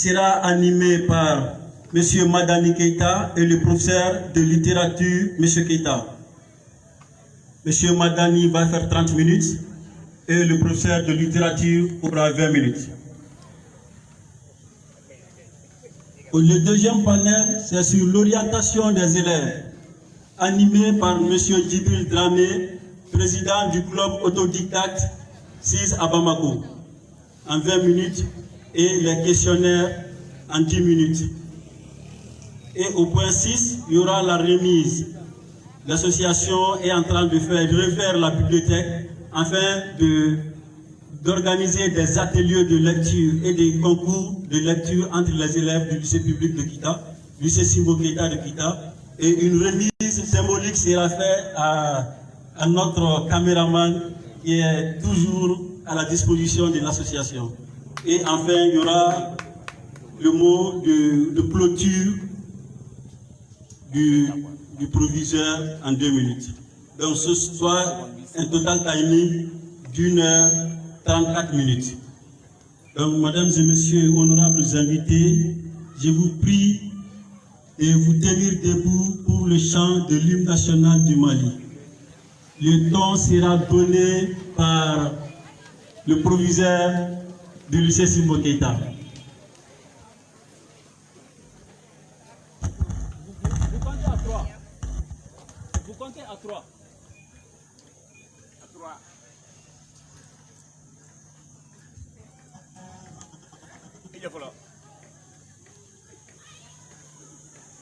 sera animé par M. Madani Keita et le professeur de littérature, M. Keita. M. Madani va faire 30 minutes et le professeur de littérature aura 20 minutes. Le deuxième panel, c'est sur l'orientation des élèves, animé par M. Djibril Dramé, président du club autodidacte 6 à Bamako, en 20 minutes, et les questionnaires en 10 minutes. Et au point 6, il y aura la remise. L'association est en train de refaire la bibliothèque afin d'organiser des ateliers de lecture et des concours de lecture entre les élèves du lycée public de Kita, lycée Simbo Keita de Kita. Et une remise symbolique sera faite à notre caméraman qui est toujours à la disposition de l'association. Et enfin, il y aura le mot de clôture du proviseur en 2 minutes. Donc ce soir, un total timing d'1h34 minutes. Donc, mesdames et messieurs, honorables invités, je vous prie de vous tenir debout pour le chant de l'hymne national du Mali. Le temps sera donné par le proviseur du lycée Simbo Keita. Vous comptez à 3. Vous comptez à 3. À 3.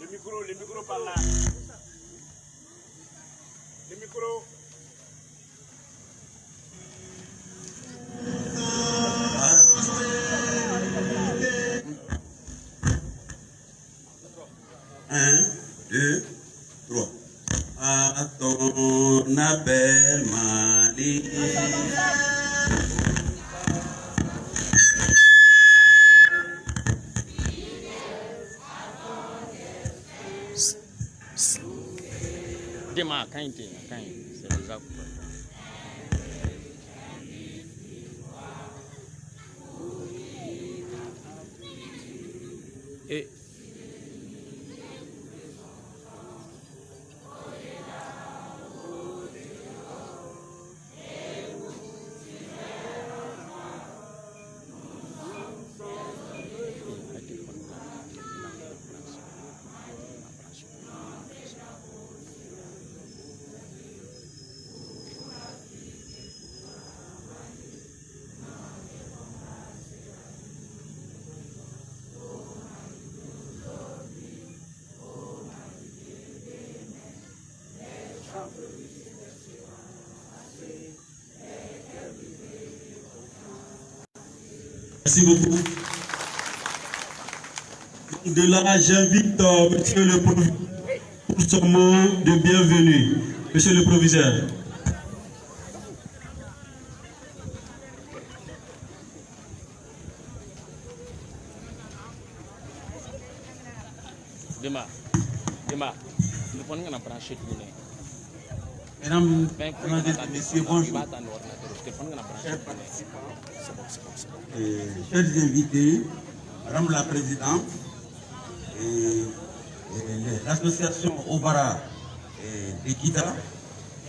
Le micro par là. Le micro. Un, deux, trois. À ton appel, Mali. C'est bizarre. Et merci beaucoup. De là, j'invite monsieur le proviseur pour son mot de bienvenue. Monsieur le proviseur. Demain, nous prenons un branché de l'année. Mesdames et messieurs, bonjour. Chers invités, Madame la Présidente, l'association Obara de Kita,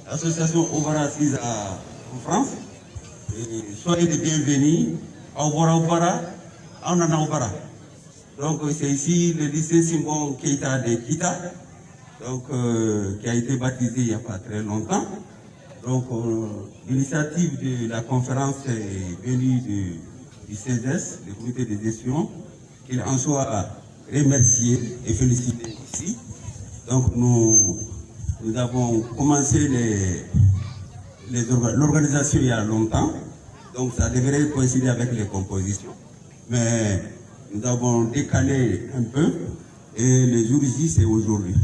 l'association Obara 6 en France, soyez les bienvenus à Obara, en Obara. Donc c'est ici le lycée Simbo Keita de Kita, donc, qui a été baptisé il n'y a pas très longtemps. Donc l'initiative de la conférence est venue du CESES, le comité de gestion, qu'il en soit remercié et félicité ici. Donc nous avons commencé l'organisation il y a longtemps, donc ça devrait coïncider avec les compositions. Mais nous avons décalé un peu et le jour J c'est aujourd'hui.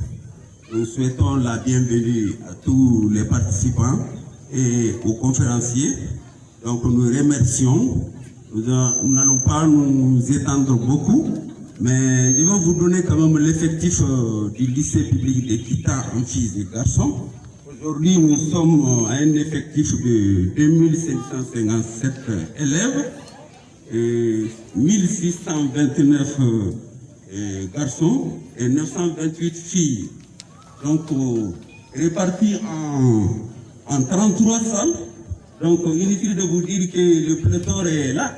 Nous souhaitons la bienvenue à tous les participants et aux conférenciers. Donc nous remercions. Nous n'allons pas nous étendre beaucoup, mais je vais vous donner quand même l'effectif du lycée public de Kita en filles et garçons. Aujourd'hui, nous sommes à un effectif de 2557 élèves. 1629 garçons et 928 filles. Donc, répartis en 33 salles. Donc, inutile de vous dire que le pléthore est là.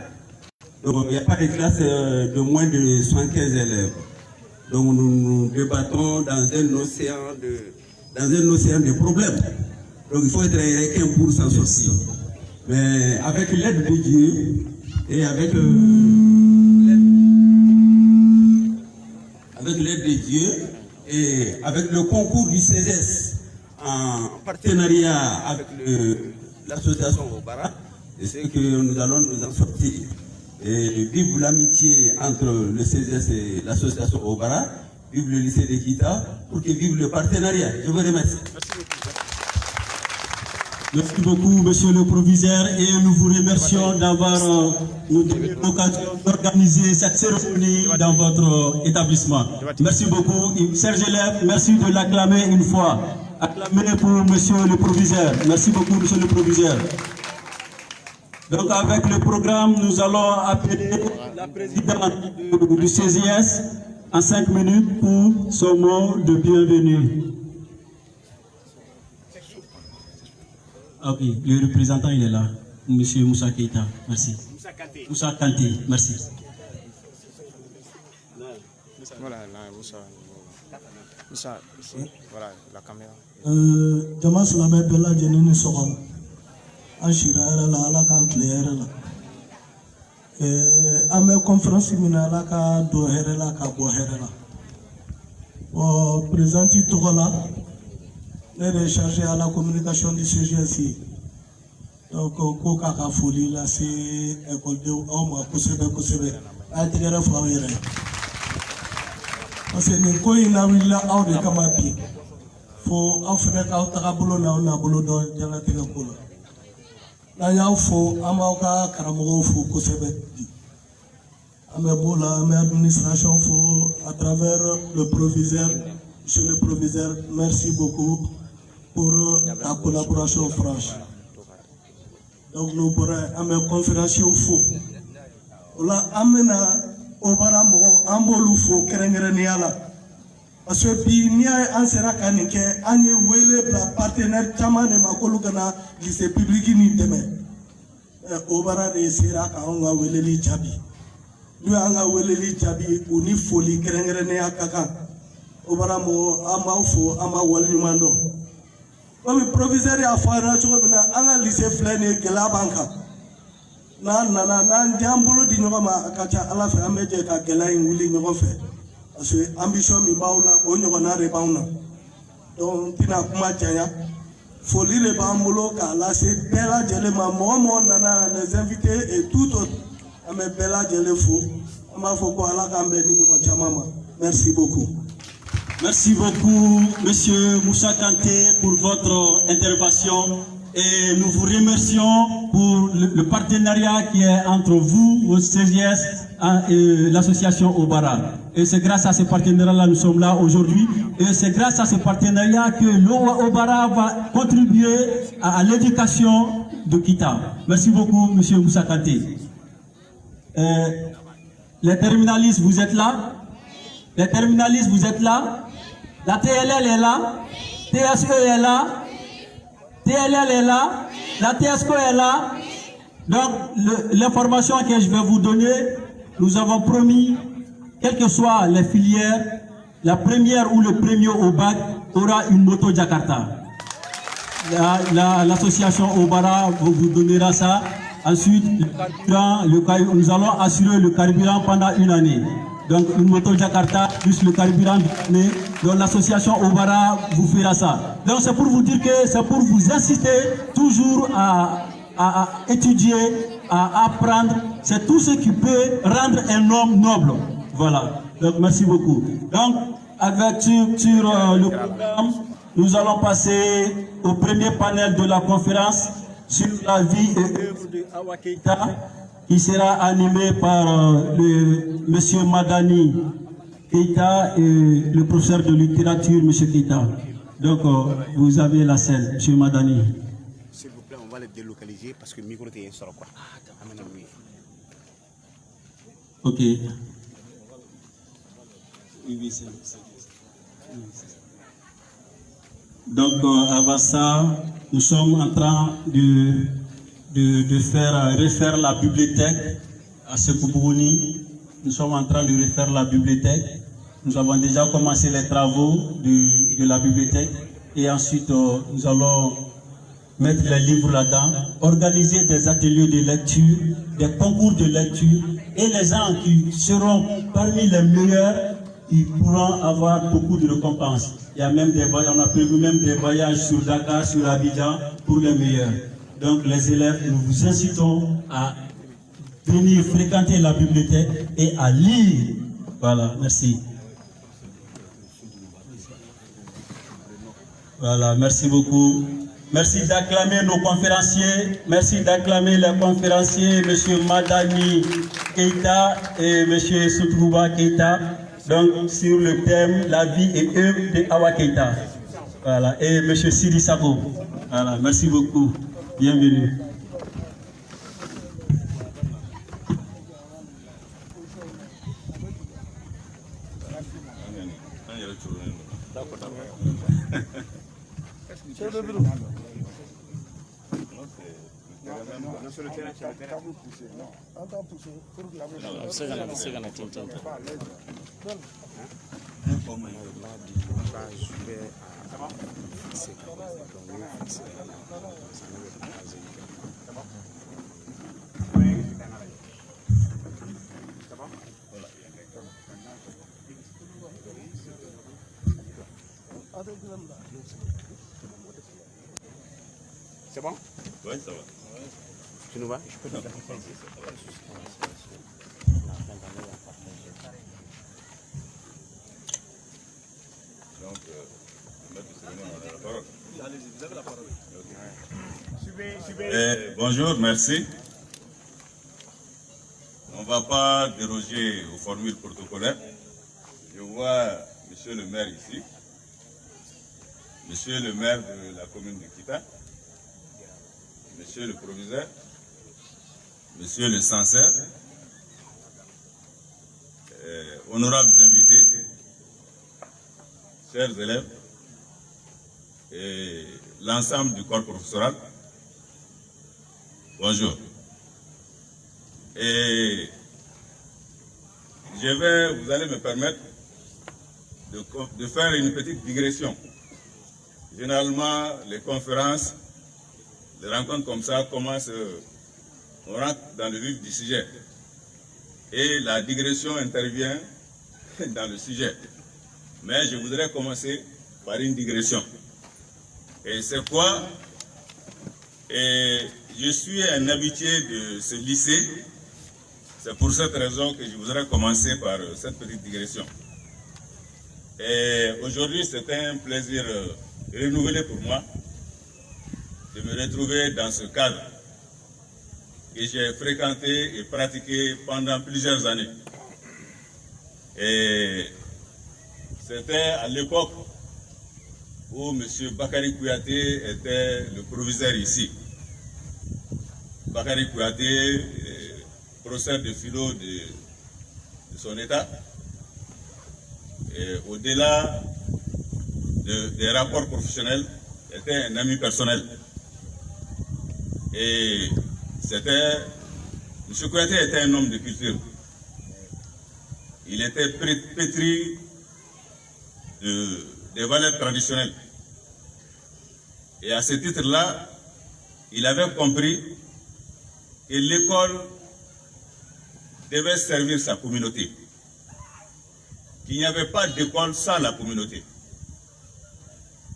Donc, il n'y a pas de classe de moins de 75 élèves. Donc, nous débattons dans un océan de problèmes. Donc, il faut être un requin pour s'en sortir. Mais avec l'aide de Dieu et avec l'aide de Dieu et avec le concours du CESES en partenariat avec l'association Obara, je sais que nous allons nous en sortir. Et vive l'amitié entre le CESES et l'association Obara, vive le lycée de Kita, pour que vive le partenariat. Je vous remercie. Merci beaucoup, monsieur le proviseur, et nous vous remercions d'avoir nous donné l'occasion d'organiser cette cérémonie dans votre établissement. Merci beaucoup, chers élèves, merci de l'acclamer une fois. Acclamez pour monsieur le proviseur. Merci beaucoup, monsieur le proviseur. Donc, avec le programme, nous allons appeler la présidente du CESES en 5 minutes pour son mot de bienvenue. Ok, le représentant il est là, monsieur Moussa Keita, merci. Moussa Kanté, merci. Voilà, Moussa, voilà la caméra. Jama Salamé Bella Jenini Sogom, Anshira la ala kan claire la. Ame conférence mina la ka do here la ka bo here la. O présidenti Togola. est chargé à la communication du CGSI. Donc, ko kaka foli la se école de Oma kosebe a tigere fawere. Parce que ni ko ina willa aw de kama bi. Fo afre ka ta bolo na bolo do jala tiga kula. Na ya fo amauka karamo fo kosebe. Ame bola ame administration fo à travers le proviseur. Monsieur le proviseur, merci beaucoup pour ta collaboration franche. Donc nous pourrons amener conférence au faux. Là, amena obara mo ambolu fo kerengereniala. Parce que bi ni an sera kanike anye wele la partenaire chama ne makolu kana lycée public ni deme. Obara de sera ka on wele li jabi. Nous anga wele li jabi uni foli kerengerenia kaka. Obara mo ama fo ama wali mando. Comme proviseur ya fara chogo bina anga lycée flene gela banka. Na ndiambulo di nyoma akacha ala fe ameje ka gela inguli nyoma fe. Parce que ambition mi baula o nyoma na rebauna. Donc tina kuma janya. Folie le bambulo ka la se bella jele ma momo nana les invités et tout autre. Ame bella jele fo. Ama fo ko ala ka mbe ni nyoma chamama. Merci beaucoup. Merci beaucoup, monsieur Moussa Kanté, pour votre intervention et nous vous remercions pour le partenariat qui est entre vous, au CGS et l'association Obara. Et c'est grâce à ce partenariat-là nous sommes là aujourd'hui. Et c'est grâce à ce partenariat que l'Obara va contribuer à l'éducation de Kita. Merci beaucoup, monsieur Moussa Kanté. Les terminalistes, vous êtes là? Les terminalistes, vous êtes là? La TLL est là, TSE est là, TLL est là, la TSCO est là. Donc, l'information que je vais vous donner, nous avons promis, quelles que soient les filières, la première ou le premier au bac aura une moto Jakarta. L'association Obara vous donnera ça. Ensuite, nous allons assurer le carburant pendant une année. Donc, une moto Jakarta plus le carburant. Donc, l'association Obara vous fera ça. Donc, c'est pour vous dire que c'est pour vous inciter toujours à étudier, à apprendre. C'est tout ce qui peut rendre un homme noble. Voilà. Donc, merci beaucoup. Donc, sur le programme, nous allons passer au premier panel de la conférence sur la vie et œuvre de Awa Keita, qui sera animé par monsieur Madani Keita et le professeur de littérature, monsieur Keita. Donc, vous avez la scène, monsieur Madani. S'il vous plaît, on va le délocaliser parce que le micro est sur quoi. Ok. Donc, avant ça, nous sommes en train de refaire la bibliothèque à Sekoubouni. Nous sommes en train de refaire la bibliothèque. Nous avons déjà commencé les travaux de la bibliothèque et ensuite nous allons mettre les livres là-dedans, organiser des ateliers de lecture, des concours de lecture et les gens qui seront parmi les meilleurs, ils pourront avoir beaucoup de récompenses. Il y a même des voyages, on a prévu même des voyages sur Dakar, sur Abidjan pour les meilleurs. Donc les élèves, nous vous incitons à venir fréquenter la bibliothèque et à lire. Voilà, merci. Voilà, merci beaucoup. Merci d'acclamer nos conférenciers. Merci d'acclamer les conférenciers, M. Madani Keita et M. Soutrouba Keita. Donc, sur le thème La vie et œuvre de Awa Keita. Voilà, et M. Sidi Sako. Voilà, merci beaucoup. Bienvenue. C'est bon? Oui, ça va. Tu nous vas? Donc, maître Souleymane, on a la parole. Allez-y, vous avez la parole. Bonjour, merci. On ne va pas déroger aux formules protocolaires. Je vois monsieur le maire ici, monsieur le maire de la commune de Kita, monsieur le proviseur, monsieur le censeur, honorables invités, chers élèves et l'ensemble du corps professoral. Bonjour. Et vous allez me permettre de faire une petite digression. Généralement, les conférences, les rencontres comme ça commencent, on rentre dans le vif du sujet. Et la digression intervient dans le sujet. Mais je voudrais commencer par une digression. Et c'est quoi? Et je suis un habitué de ce lycée. C'est pour cette raison que je voudrais commencer par cette petite digression. Et aujourd'hui, c'est un plaisir renouvelé pour moi de me retrouver dans ce cadre que j'ai fréquenté et pratiqué pendant plusieurs années. Et c'était à l'époque où M. Bakary Kouyaté était le proviseur ici. Bakary Kouyaté, professeur de philo de son état, et au-delà des rapports professionnels, était un ami personnel. Et M. Kouyaté était un homme de culture. Il était pétri des valeurs traditionnelles. Et à ce titre-là, il avait compris que l'école devait servir sa communauté. Qu'il n'y avait pas d'école sans la communauté.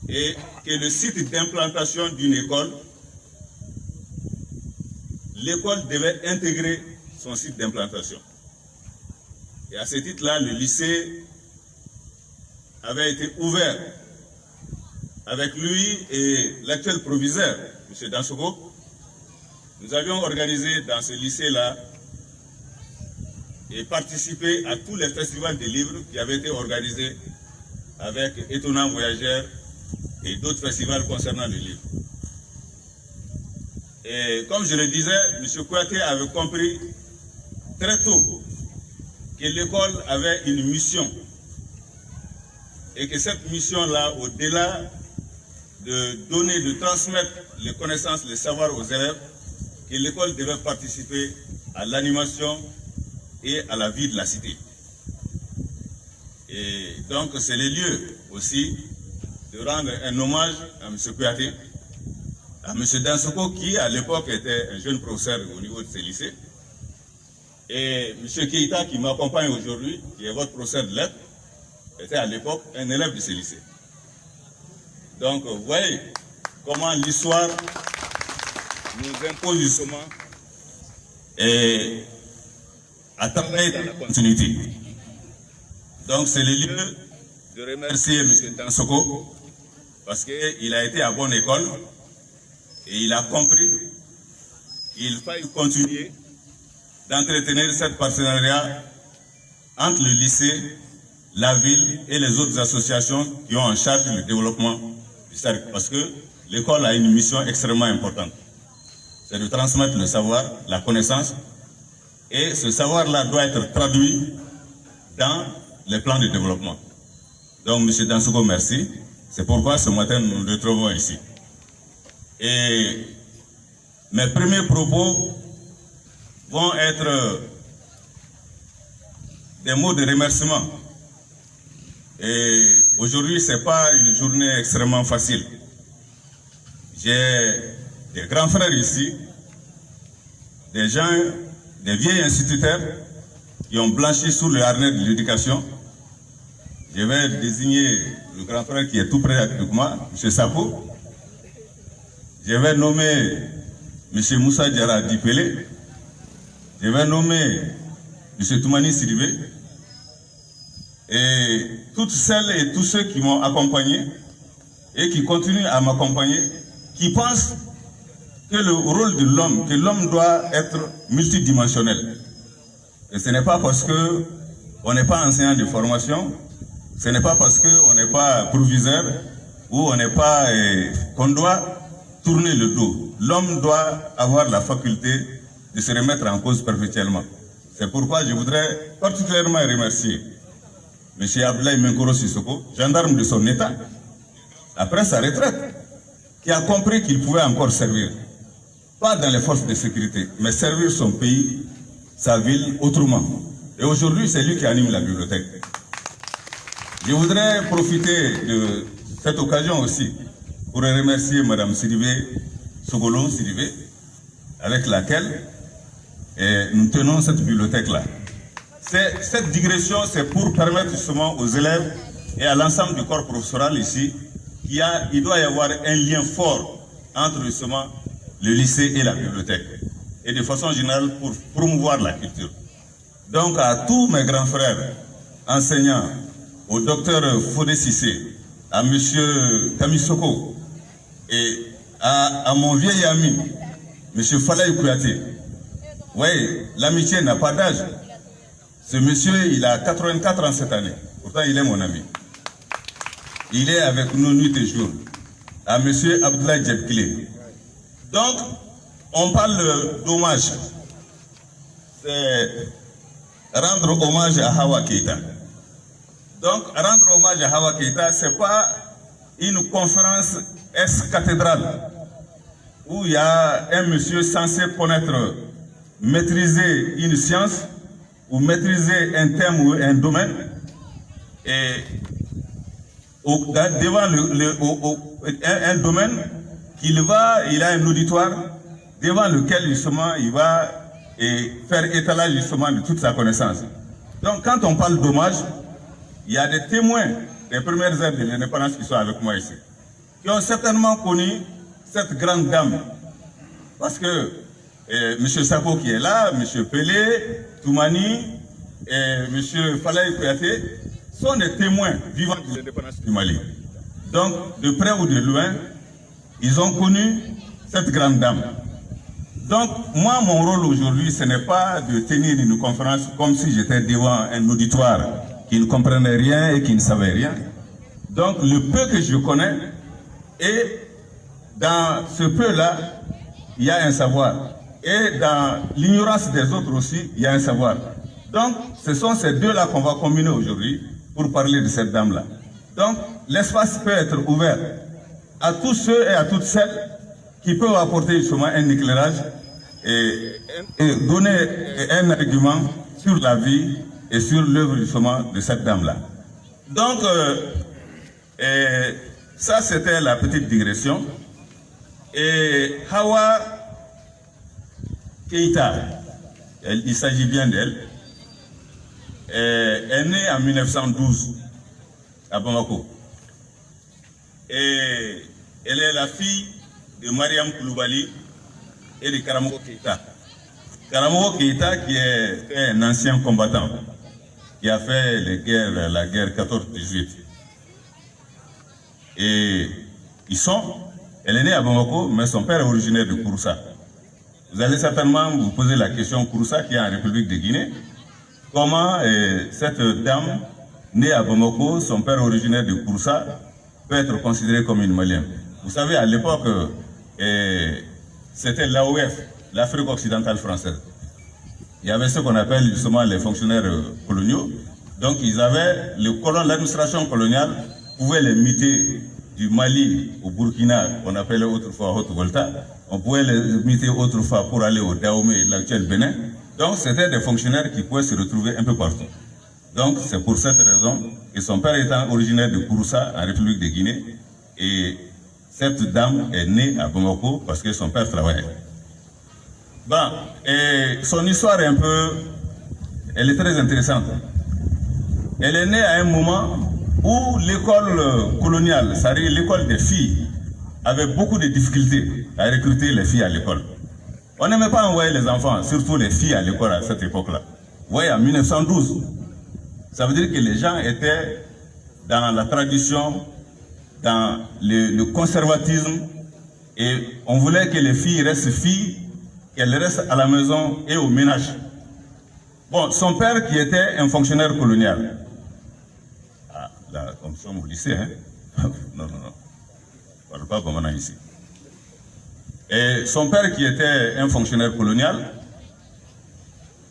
Et que le site d'implantation d'une école, l'école devait intégrer son site d'implantation. Et à ce titre-là, le lycée avait été ouvert avec lui et l'actuel proviseur, M. Dansoko. Nous avions organisé dans ce lycée-là et participé à tous les festivals de livres qui avaient été organisés avec Étonnant Voyageur et d'autres festivals concernant le livre. Et comme je le disais, M. Kouyaté avait compris très tôt que l'école avait une mission et que cette mission-là, au-delà de donner, de transmettre les connaissances, les savoirs aux élèves, que l'école devait participer à l'animation et à la vie de la cité. Et donc c'est le lieu aussi de rendre un hommage à M. Kouyaté, à M. Dansoko qui à l'époque était un jeune professeur au niveau de ces lycées, et M. Keïta qui m'accompagne aujourd'hui, qui est votre professeur de lettres, était à l'époque un élève de ces lycées. Donc vous voyez comment l'histoire nous impose justement et à travailler dans la continuité. Donc c'est le lieu de remercier M. Dansoko parce qu'il a été à bonne école et il a compris qu'il fallait continuer d'entretenir cette partenariat entre le lycée, la ville et les autres associations qui ont en charge le développement du cercle. Parce que l'école a une mission extrêmement importante. C'est de transmettre le savoir, la connaissance, et ce savoir-là doit être traduit dans les plans de développement. Donc, M. Dansoko, merci. C'est pourquoi ce matin, nous nous retrouvons ici. Et mes premiers propos vont être des mots de remerciement. Et aujourd'hui, ce n'est pas une journée extrêmement facile. J'ai des grands frères ici, des gens, des vieilles instituteurs qui ont blanchi sous le harnais de l'éducation. Je vais désigner le grand frère qui est tout près de moi, M. Sapo. Je vais nommer M. Moussa Diarra Dipele. Je vais nommer M. Toumani Sidibé. Et toutes celles et tous ceux qui m'ont accompagné et qui continuent à m'accompagner, qui pensent que le rôle de l'homme, que l'homme doit être multidimensionnel. Et ce n'est pas parce qu'on n'est pas enseignant de formation, ce n'est pas parce qu'on n'est pas proviseur ou on n'est pas qu'on doit tourner le dos. L'homme doit avoir la faculté de se remettre en cause perpétuellement. C'est pourquoi je voudrais particulièrement remercier M. Abdoulaye Menkoro Sissoko, gendarme de son État, après sa retraite, qui a compris qu'il pouvait encore servir, pas dans les forces de sécurité, mais servir son pays, sa ville, autrement. Et aujourd'hui, c'est lui qui anime la bibliothèque. Je voudrais profiter de cette occasion aussi pour remercier Mme Sidibé, Sogolon Sidibé, avec laquelle nous tenons cette bibliothèque-là. Cette digression, c'est pour permettre justement aux élèves et à l'ensemble du corps professoral ici, il doit y avoir un lien fort entre justement le lycée et la bibliothèque. Et de façon générale pour promouvoir la culture. Donc à tous mes grands frères enseignants, au docteur Fodé Sissé, à M. Kamisoko et à mon vieil ami, M. Falaye Kouyaté. Oui, l'amitié n'a pas d'âge. Ce monsieur, il a 84 ans cette année. Pourtant, il est mon ami. Il est avec nous nuit et jour. À M. Abdoulaye Djebkile. Donc, on parle d'hommage. C'est rendre hommage à Hawa Keïta. Donc, rendre hommage à Hawa Keïta, ce n'est pas une conférence ex-cathédrale où il y a un monsieur censé connaître, maîtriser une science ou maîtriser un thème ou un domaine et devant un domaine il a un auditoire devant lequel justement il va faire étalage justement de toute sa connaissance. Donc quand on parle d'hommage, il y a des témoins des premières heures de l'indépendance qui sont avec moi ici, qui ont certainement connu cette grande dame. Parce que M. Sako qui est là, M. Pelé, Toumani et M. Falaye Kouyaté sont des témoins vivants de l'indépendance du Mali. Donc, de près ou de loin, ils ont connu cette grande dame. Donc, moi, mon rôle aujourd'hui, ce n'est pas de tenir une conférence comme si j'étais devant un auditoire qui ne comprenait rien et qui ne savait rien. Donc, le peu que je connais, et dans ce peu-là, il y a un savoir. Et dans l'ignorance des autres aussi, il y a un savoir. Donc, ce sont ces deux-là qu'on va combiner aujourd'hui pour parler de cette dame-là. Donc, l'espace peut être ouvert à tous ceux et à toutes celles qui peuvent apporter justement un éclairage et donner un argument sur la vie et sur l'œuvre justement de cette dame-là. Donc, ça c'était la petite digression. Et Hawa Keïta, il s'agit bien d'elle, est née en 1912 à Bamako. Et elle est la fille de Mariam Koulibaly et de Karamoko Keïta. Karamoko Keïta qui est un ancien combattant qui a fait la guerre 14-18. Et elle est née à Bamako, mais son père est originaire de Kouroussa. Vous allez certainement vous poser la question, Kouroussa qui est en République de Guinée, comment cette dame née à Bamako, son père originaire de Kouroussa, peut être considérée comme une Malienne. Vous savez, à l'époque, c'était l'AOF, l'Afrique occidentale française. Il y avait ce qu'on appelle justement les fonctionnaires coloniaux. Donc ils avaient, l'administration coloniale pouvait les muter du Mali au Burkina, qu'on appelait autrefois Haute-Volta. On pouvait les muter autrefois pour aller au Dahomey, l'actuel Bénin. Donc c'était des fonctionnaires qui pouvaient se retrouver un peu partout. Donc c'est pour cette raison que son père étant originaire de Kouroussa, en République de Guinée, et cette dame est née à Bamako parce que son père travaillait. Bon, et son histoire est elle est très intéressante. Elle est née à un moment où l'école coloniale, c'est-à-dire l'école des filles, avait beaucoup de difficultés à recruter les filles à l'école. On n'aimait pas envoyer les enfants, surtout les filles à l'école à cette époque-là. Vous voyez, en 1912, ça veut dire que les gens étaient dans la tradition, dans le conservatisme, et on voulait que les filles restent filles, qu'elles restent à la maison et au ménage. Bon, son père qui était un fonctionnaire colonial, là, comme ça, au lycée, hein? Non, on ne parle pas comme on a ici. Et son père qui était un fonctionnaire colonial,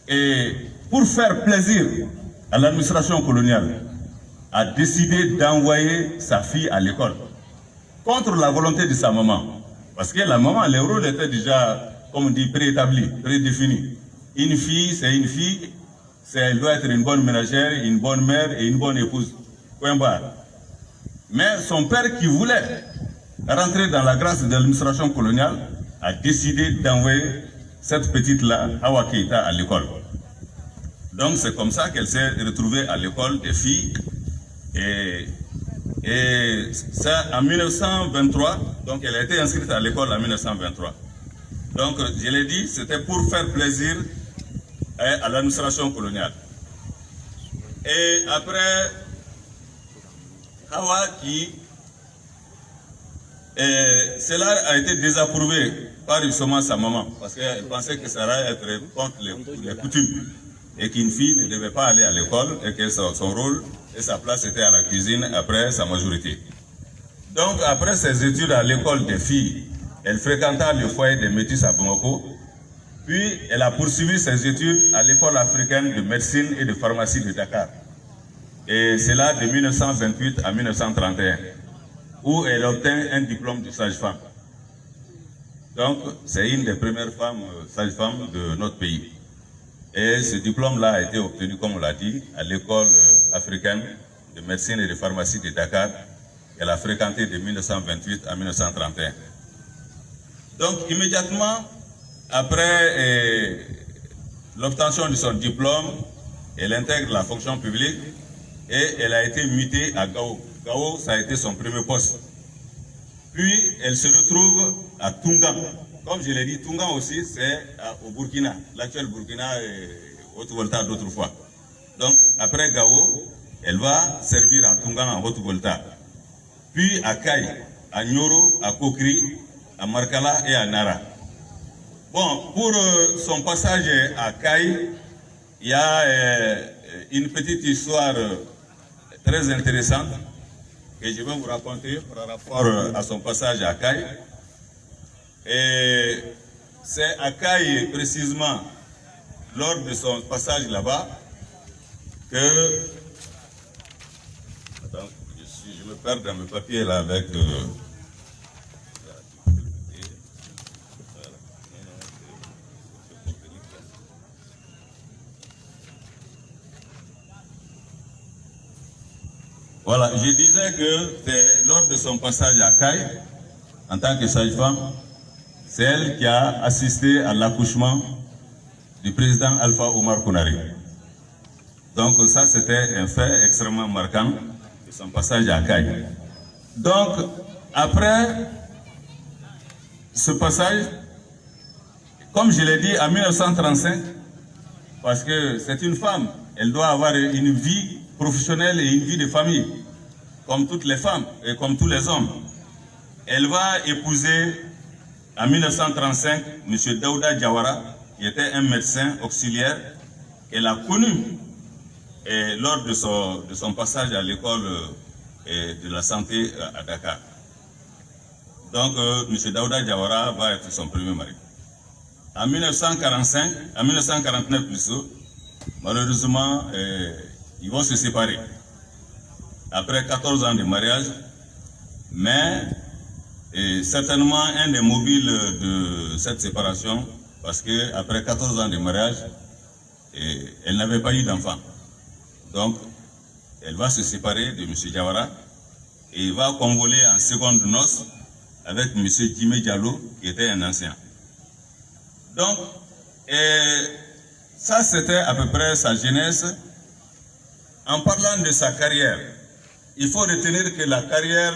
et pour faire plaisir à l'administration coloniale, a décidé d'envoyer sa fille à l'école, contre la volonté de sa maman. Parce que la maman, le rôle était déjà, comme on dit, préétabli, prédéfini. Une fille, c'est une fille, elle doit être une bonne ménagère, une bonne mère et une bonne épouse. Point barre. Mais son père qui voulait rentrer dans la grâce de l'administration coloniale a décidé d'envoyer cette petite-là, Hawa Keïta, à l'école. Donc c'est comme ça qu'elle s'est retrouvée à l'école des filles. Et ça en 1923, donc elle a été inscrite à l'école en 1923. Donc je l'ai dit, c'était pour faire plaisir à l'administration coloniale. Et après, Hawa cela a été désapprouvé par justement sa maman, parce qu'elle pensait que ça allait être contre les coutumes, et qu'une fille ne devait pas aller à l'école, et que son rôle et sa place était à la cuisine après sa majorité. Donc après ses études à l'école des filles, elle fréquenta le foyer des métis à Bamako, puis elle a poursuivi ses études à l'école africaine de médecine et de pharmacie de Dakar. Et c'est là de 1928 à 1931, où elle obtint un diplôme de sage-femme. Donc, c'est une des premières femmes sages-femmes de notre pays. Et ce diplôme-là a été obtenu, comme on l'a dit, à l'école africaine de médecine et de pharmacie de Dakar, qu'elle a fréquenté de 1928 à 1931. Donc, immédiatement après l'obtention de son diplôme, elle intègre la fonction publique et elle a été mutée à Gao. Gao, ça a été son premier poste. Puis, elle se retrouve à Tungan. Comme je l'ai dit, Tungan aussi, c'est au Burkina, l'actuel Burkina et Haute-Volta d'autrefois. Donc, après Gao, elle va servir à Tungan en Haute-Volta. Puis à Kaï, à Nyoro, à Kokri, à Markala et à Nara. Bon, pour son passage à Kaï, il y a une petite histoire très intéressante que je vais vous raconter par rapport à son passage à Kaï. Et c'est à Kaï, précisément, lors de son passage là-bas, que... Attends, je me perds dans mes papiers là avec... Voilà, je disais que c'est lors de son passage à Caille, en tant que sage-femme, c'est elle qui a assisté à l'accouchement du président Alpha Omar Konaré. Donc ça, c'était un fait extrêmement marquant de son passage à Caille. Donc, après ce passage, comme je l'ai dit, en 1935, parce que c'est une femme, elle doit avoir une vie professionnelle et une vie de famille, comme toutes les femmes et comme tous les hommes. Elle va épouser en 1935 M. Daouda Diawara, qui était un médecin auxiliaire. Elle a connu lors de son passage à l'école de la santé à Dakar. Donc M. Daouda Diawara va être son premier mari. En 1949 plutôt, malheureusement, ils vont se séparer. Après 14 ans de mariage, mais certainement un des mobiles de cette séparation, parce que après 14 ans de mariage, elle n'avait pas eu d'enfant. Donc, elle va se séparer de M. Diawara et va convoler en seconde noces avec M. Djimé Diallo, qui était un ancien. Donc, ça c'était à peu près sa jeunesse. En parlant de sa carrière, il faut retenir que la carrière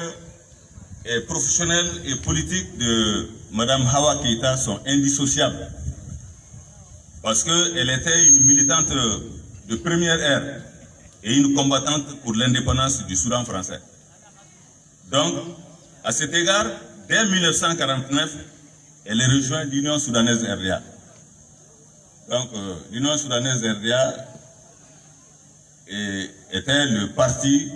professionnelle et politique de Mme Hawa Keïta sont indissociables. Parce qu'elle était une militante de première ère et une combattante pour l'indépendance du Soudan français. Donc, à cet égard, dès 1949, elle est rejointe l'Union soudanaise RDA. Donc, l'Union soudanaise RDA était le parti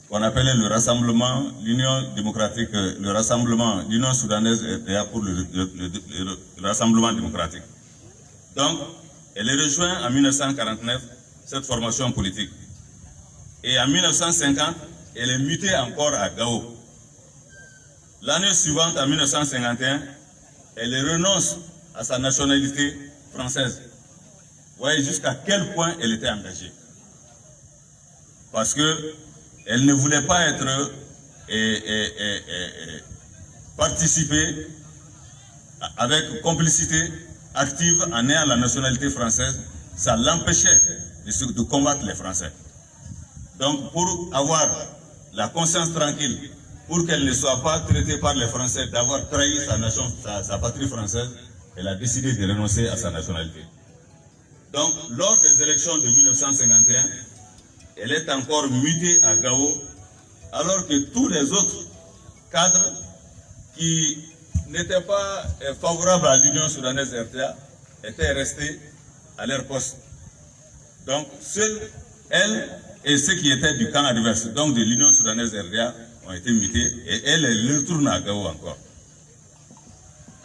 qu'on appelait le Rassemblement, l'Union démocratique, le Rassemblement, l'Union soudanaise RDA pour le Rassemblement démocratique. Donc, elle est rejointe en 1949, cette formation politique. Et en 1950, elle est mutée encore à Gao. L'année suivante, en 1951, elle renonce à sa nationalité française. Vous voyez jusqu'à quel point elle était engagée. Parce qu'elle ne voulait pas être participer avec complicité active en ayant la nationalité française. Ça l'empêchait de combattre les Français. Donc pour avoir la conscience tranquille, pour qu'elle ne soit pas traitée par les Français d'avoir trahi sa nation, sa patrie française, elle a décidé de renoncer à sa nationalité. Donc, lors des élections de 1951, elle est encore mutée à Gao, alors que tous les autres cadres qui n'étaient pas favorables à l'Union soudanaise RTA étaient restés à leur poste. Donc, seuls elle et ceux qui étaient du camp adverse, donc de l'Union soudanaise RTA, ont été mutés et elle retourne à Gao encore.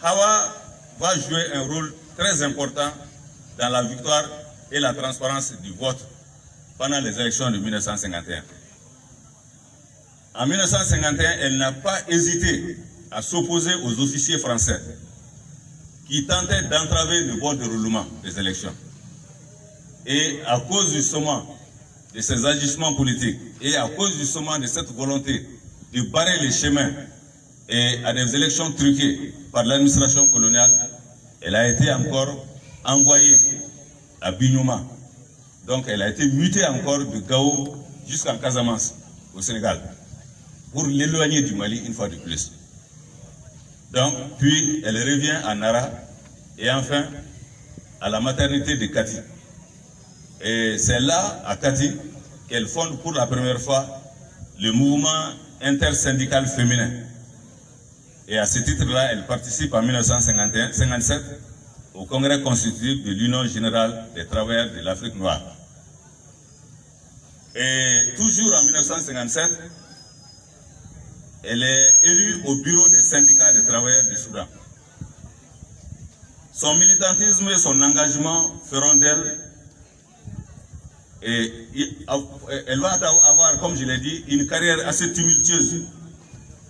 Hawa va jouer un rôle très important dans la victoire et la transparence du vote pendant les élections de 1951. En 1951, elle n'a pas hésité à s'opposer aux officiers français qui tentaient d'entraver le bon déroulement des élections. Et à cause justement de ces agissements politiques et à cause justement de cette volonté de barrer les chemins et à des élections truquées par l'administration coloniale, elle a été encore envoyée à Bignona. Donc elle a été mutée encore de Gao jusqu'en Casamance, au Sénégal, pour l'éloigner du Mali une fois de plus. Donc, puis elle revient à Nara et enfin à la maternité de Kati. Et c'est là, à Kati, qu'elle fonde pour la première fois le mouvement intersyndical féminin. Et à ce titre-là, elle participe en 1957 au congrès constitutif de l'Union générale des travailleurs de l'Afrique noire. Et toujours en 1957, elle est élue au bureau des syndicats des travailleurs du Soudan. Son militantisme et son engagement feront d'elle Et elle va avoir, comme je l'ai dit, une carrière assez tumultueuse.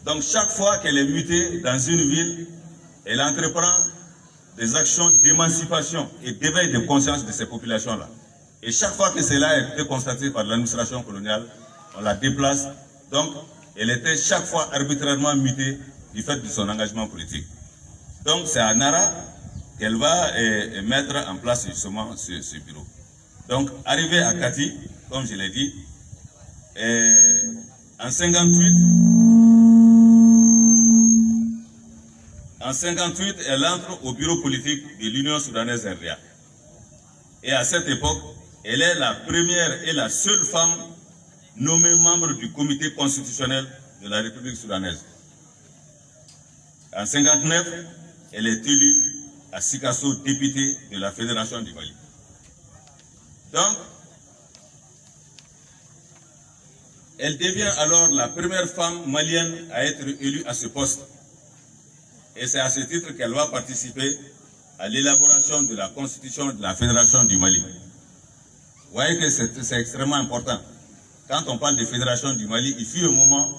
Donc chaque fois qu'elle est mutée dans une ville, elle entreprend des actions d'émancipation et d'éveil de conscience de ces populations-là. Et chaque fois que cela a été constaté par l'administration coloniale, on la déplace. Donc, elle était chaque fois arbitrairement mutée du fait de son engagement politique. Donc, c'est à Nara qu'elle va mettre en place justement ce bureau. Donc, arrivée à Kati, comme je l'ai dit, en 58, elle entre au bureau politique de l'Union soudanaise RDA. Et à cette époque, elle est la première et la seule femme nommée membre du comité constitutionnel de la République soudanaise. En 59, elle est élue à Sikasso députée de la Fédération du Mali. Donc, elle devient alors la première femme malienne à être élue à ce poste. Et c'est à ce titre qu'elle va participer à l'élaboration de la constitution de la Fédération du Mali. Vous voyez que c'est extrêmement important. Quand on parle de Fédération du Mali, il fut un moment,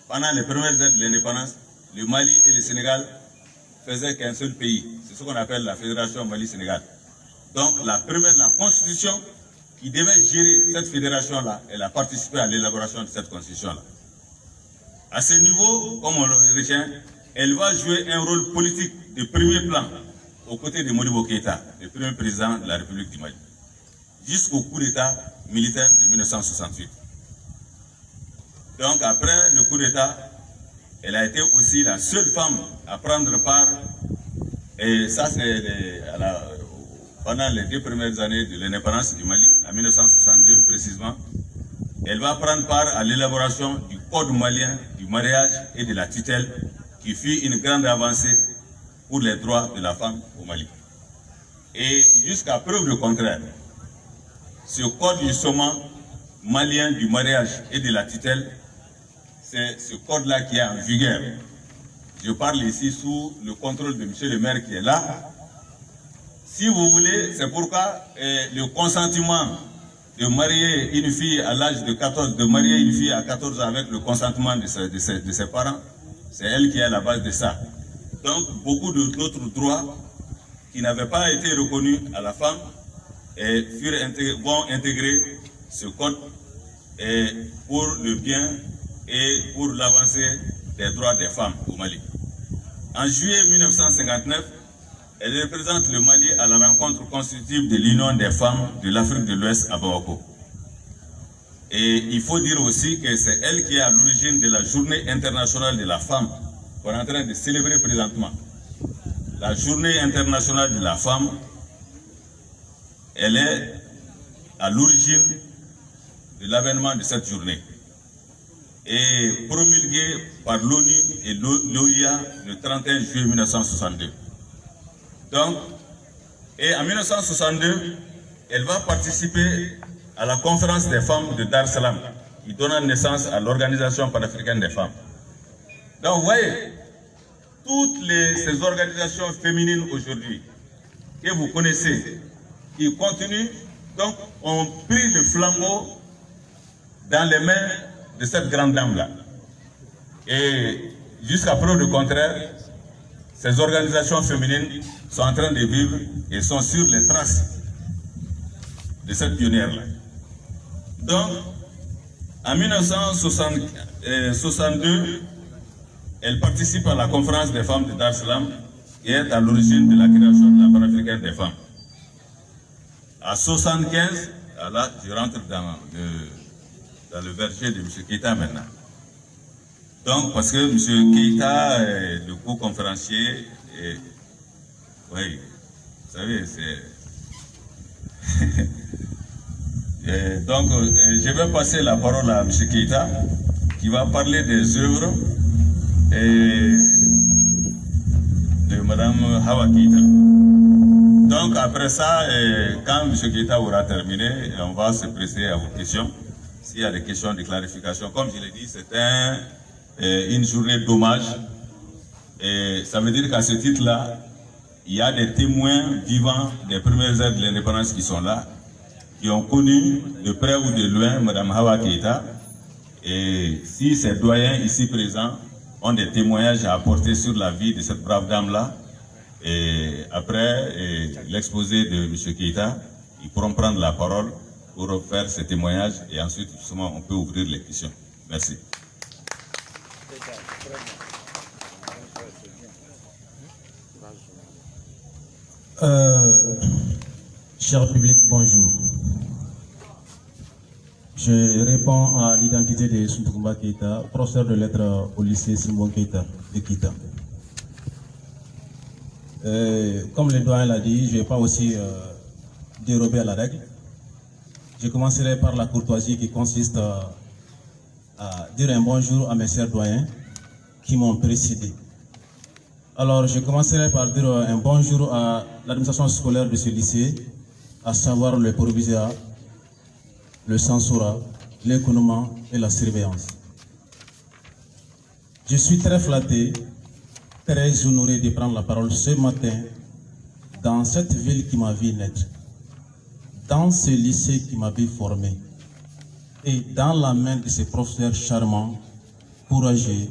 pendant les premières années de l'indépendance, le Mali et le Sénégal faisaient qu'un seul pays. C'est ce qu'on appelle la Fédération Mali-Sénégal. Donc la constitution qui devait gérer cette fédération-là, elle a participé à l'élaboration de cette constitution-là. À ce niveau, comme on le retient, elle va jouer un rôle politique de premier plan aux côtés de Modibo Keïta, le premier président de la République du Mali, jusqu'au coup d'État militaire de 1968. Donc après le coup d'État, elle a été aussi la seule femme à prendre part, et ça c'est pendant les 2 premières années de l'indépendance du Mali, en 1962 précisément, elle va prendre part à l'élaboration du code malien du mariage et de la tutelle, qui fut une grande avancée pour les droits de la femme au Mali. Et jusqu'à preuve du contraire, ce code justement malien du mariage et de la tutelle, c'est ce code-là qui est en vigueur. Je parle ici sous le contrôle de M. le maire qui est là. Si vous voulez, c'est pourquoi le consentement de marier une fille à l'âge de 14, de marier une fille à 14 ans avec le consentement de ses parents, c'est elle qui est à la base de ça. Donc, beaucoup d'autres droits qui n'avaient pas été reconnus à la femme vont intégrer ce code pour le bien et pour l'avancée des droits des femmes au Mali. En juillet 1959, elle représente le Mali à la rencontre constitutive de l'Union des femmes de l'Afrique de l'Ouest à Bamako. Et il faut dire aussi que c'est elle qui est à l'origine de la Journée internationale de la femme qu'on est en train de célébrer présentement. La Journée internationale de la femme, elle est à l'origine de l'avènement de cette journée. Et promulguée par l'ONU et l'OIA le 31 juillet 1962. Donc, et en 1962, elle va participer à la conférence des femmes de Dar es Salaam, qui donna naissance à l'Organisation panafricaine des femmes. Donc, vous voyez, toutes ces organisations féminines aujourd'hui, que vous connaissez, qui continuent, donc, ont pris le flambeau dans les mains de cette grande dame-là. Et jusqu'à preuve du contraire, ces organisations féminines sont en train de vivre et sont sur les traces de cette pionnière-là. Donc, en 1962, elle participe à la conférence des femmes de Dar es Salaam, qui est à l'origine de la création de la panafricaine des femmes. À 1975, là, je rentre dans le verger de M. Keïta maintenant. Donc, parce que M. Keïta est le co-conférencier, oui, vous savez, c'est... donc, je vais passer la parole à M. Keïta, qui va parler des œuvres de Mme Hawa Keïta. Donc, après ça, quand M. Keïta aura terminé, on va se presser à vos questions. S'il y a des questions de clarification, comme je l'ai dit, c'est une journée d'hommage. Et ça veut dire qu'à ce titre-là, il y a des témoins vivants des premières heures de l'indépendance qui sont là, qui ont connu de près ou de loin Mme Hawa Keïta. Et si ces doyens ici présents ont des témoignages à apporter sur la vie de cette brave dame-là, et après l'exposé de M. Keïta, ils pourront prendre la parole pour faire ces témoignages et ensuite justement on peut ouvrir les questions. Merci. Cher public, bonjour. Je réponds à l'identité de Sountoumba Keïta, professeur de lettres au lycée Simon Keïta de Keïta. Comme le doyen l'a dit, je ne vais pas aussi dérober à la règle. Je commencerai par la courtoisie qui consiste à dire un bonjour à mes chers doyens qui m'ont précédé. Alors, je commencerai par dire un bonjour à l'administration scolaire de ce lycée, à savoir le proviseur, le censorat, l'économie et la surveillance. Je suis très flatté, très honoré de prendre la parole ce matin dans cette ville qui m'a vu naître, dans ce lycée qui m'a vu formé et dans la main de ces professeurs charmants, courageux,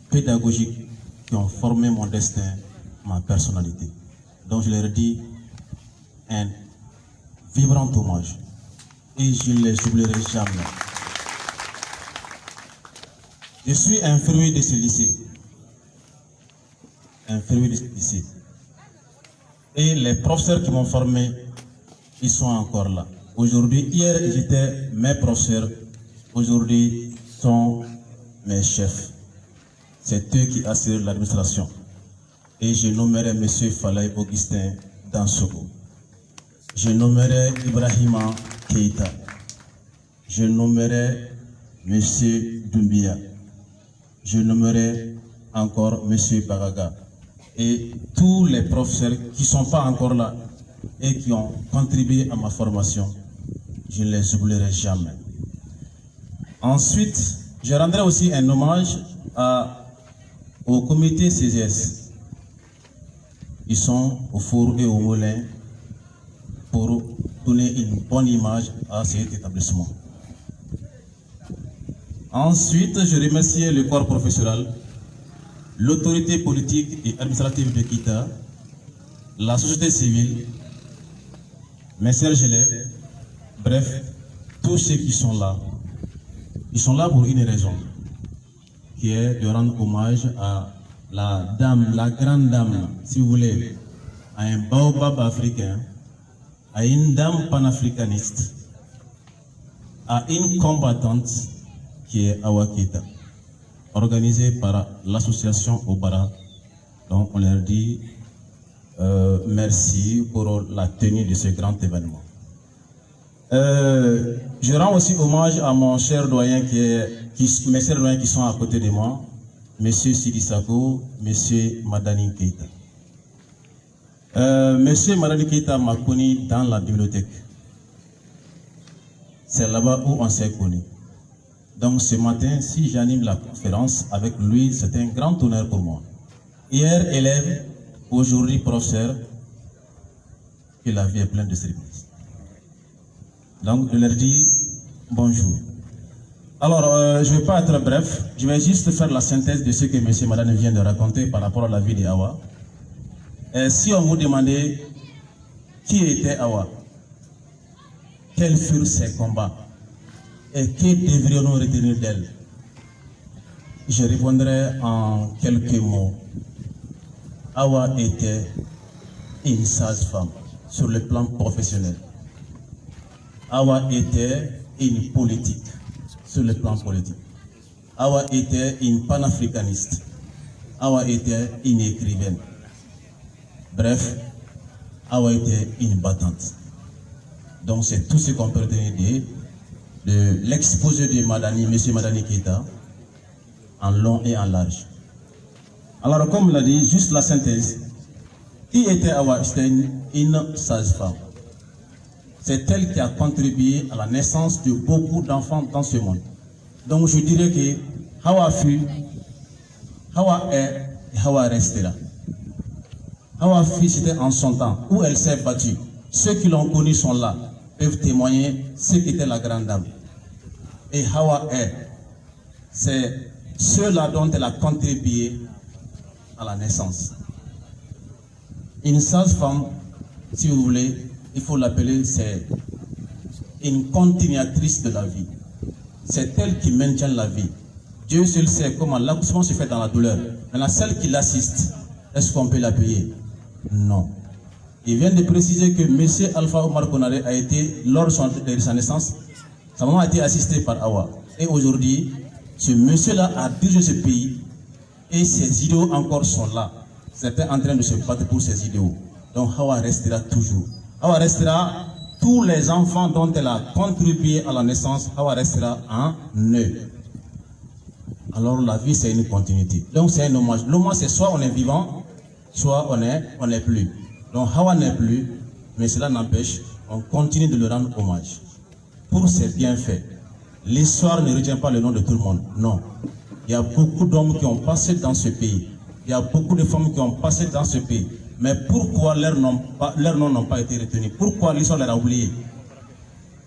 pédagogiques qui ont formé mon destin, ma personnalité. Donc je leur dis un vibrant hommage et je ne les oublierai jamais. Je suis un fruit de ce lycée. Un fruit de ce lycée. Et les professeurs qui m'ont formé, ils sont encore là. Aujourd'hui, hier, ils étaient mes professeurs. Aujourd'hui, sont mes chefs. C'est eux qui assurent l'administration. Et je nommerai M. Falaye Augustin Dansoko. Je nommerai Ibrahima Keïta. Je nommerai M. Doumbia. Je nommerai encore M. Bagaga. Et tous les professeurs qui ne sont pas encore là et qui ont contribué à ma formation, je ne les oublierai jamais. Ensuite, je rendrai aussi un hommage au comité CGS. Ils sont au four et au moulin pour donner une bonne image à cet établissement. Ensuite, je remercie le corps professoral, l'autorité politique et administrative de Keïta, la société civile, mes chers élèves, bref, tous ceux qui sont là. Ils sont là pour une raison, qui est de rendre hommage à la dame, la grande dame, si vous voulez, à un baobab africain, à une dame panafricaniste, à une combattante qui est Hawa Keïta, organisée par l'association Obara. Donc on leur dit merci pour la tenue de ce grand événement. Je rends aussi hommage à mon cher doyen mes chers doyens qui sont à côté de moi, M. Sidi Sako, M. Madani Keïta. M. Madani Keïta m'a connu dans la bibliothèque. C'est là-bas où on s'est connu. Donc ce matin, si j'anime la conférence avec lui, c'est un grand honneur pour moi. Hier élève, aujourd'hui professeur, et la vie est pleine de surprises. Donc je leur dis bonjour. Alors je ne vais pas être bref, je vais juste faire la synthèse de ce que M. Madani vient de raconter par rapport à la vie de Hawa. Si on vous demandait qui était Hawa, quels furent ses combats, et que devrions-nous retenir d'elle? Je répondrai en quelques mots. Hawa était une sage-femme sur le plan professionnel. Hawa était une politique sur le plan politique. Hawa était une panafricaniste. Hawa était une écrivaine. Bref, Hawa était une battante. Donc c'est tout ce qu'on peut retenir de l'exposé de Madani, M. Madani Keïta, en long et en large. Alors, comme il l'a dit, juste la synthèse. Qui était Hawa? C'était une sage-femme. C'est elle qui a contribué à la naissance de beaucoup d'enfants dans ce monde. Donc, je dirais que Hawa fut, Hawa est, et Hawa restera. Hawa fut, c'était en son temps, où elle s'est battue. Ceux qui l'ont connue sont là. peuvent témoigner ce qu'était la grande dame. Et Hawa est, c'est ceux-là dont elle a contribué à la naissance. Une sage-femme, si vous voulez, il faut l'appeler, c'est une continuatrice de la vie. C'est elle qui maintient la vie. Dieu seul sait comment l'accouchement se fait dans la douleur. Maintenant, celle qui l'assiste, est-ce qu'on peut la payer? Non. Il vient de préciser que M. Alpha Omar Konaré a été, lors de sa naissance, sa maman a été assistée par Hawa. Et aujourd'hui, ce monsieur-là a dirigé ce pays et ses idéaux encore sont là. Certains en train de se battre pour ses idéaux. Donc Hawa restera toujours. Hawa restera, tous les enfants dont elle a contribué à la naissance, Hawa restera en eux. Alors la vie c'est une continuité. Donc c'est un hommage. L'hommage c'est soit on est vivant, soit on n'est plus. Donc Hawa n'est plus, mais cela n'empêche, on continue de le rendre hommage. Pour ses bienfaits. L'histoire ne retient pas le nom de tout le monde. Non. Il y a beaucoup d'hommes qui ont passé dans ce pays. Il y a beaucoup de femmes qui ont passé dans ce pays. Mais pourquoi leurs noms n'ont pas été retenus? Pourquoi l'histoire les a oubliés?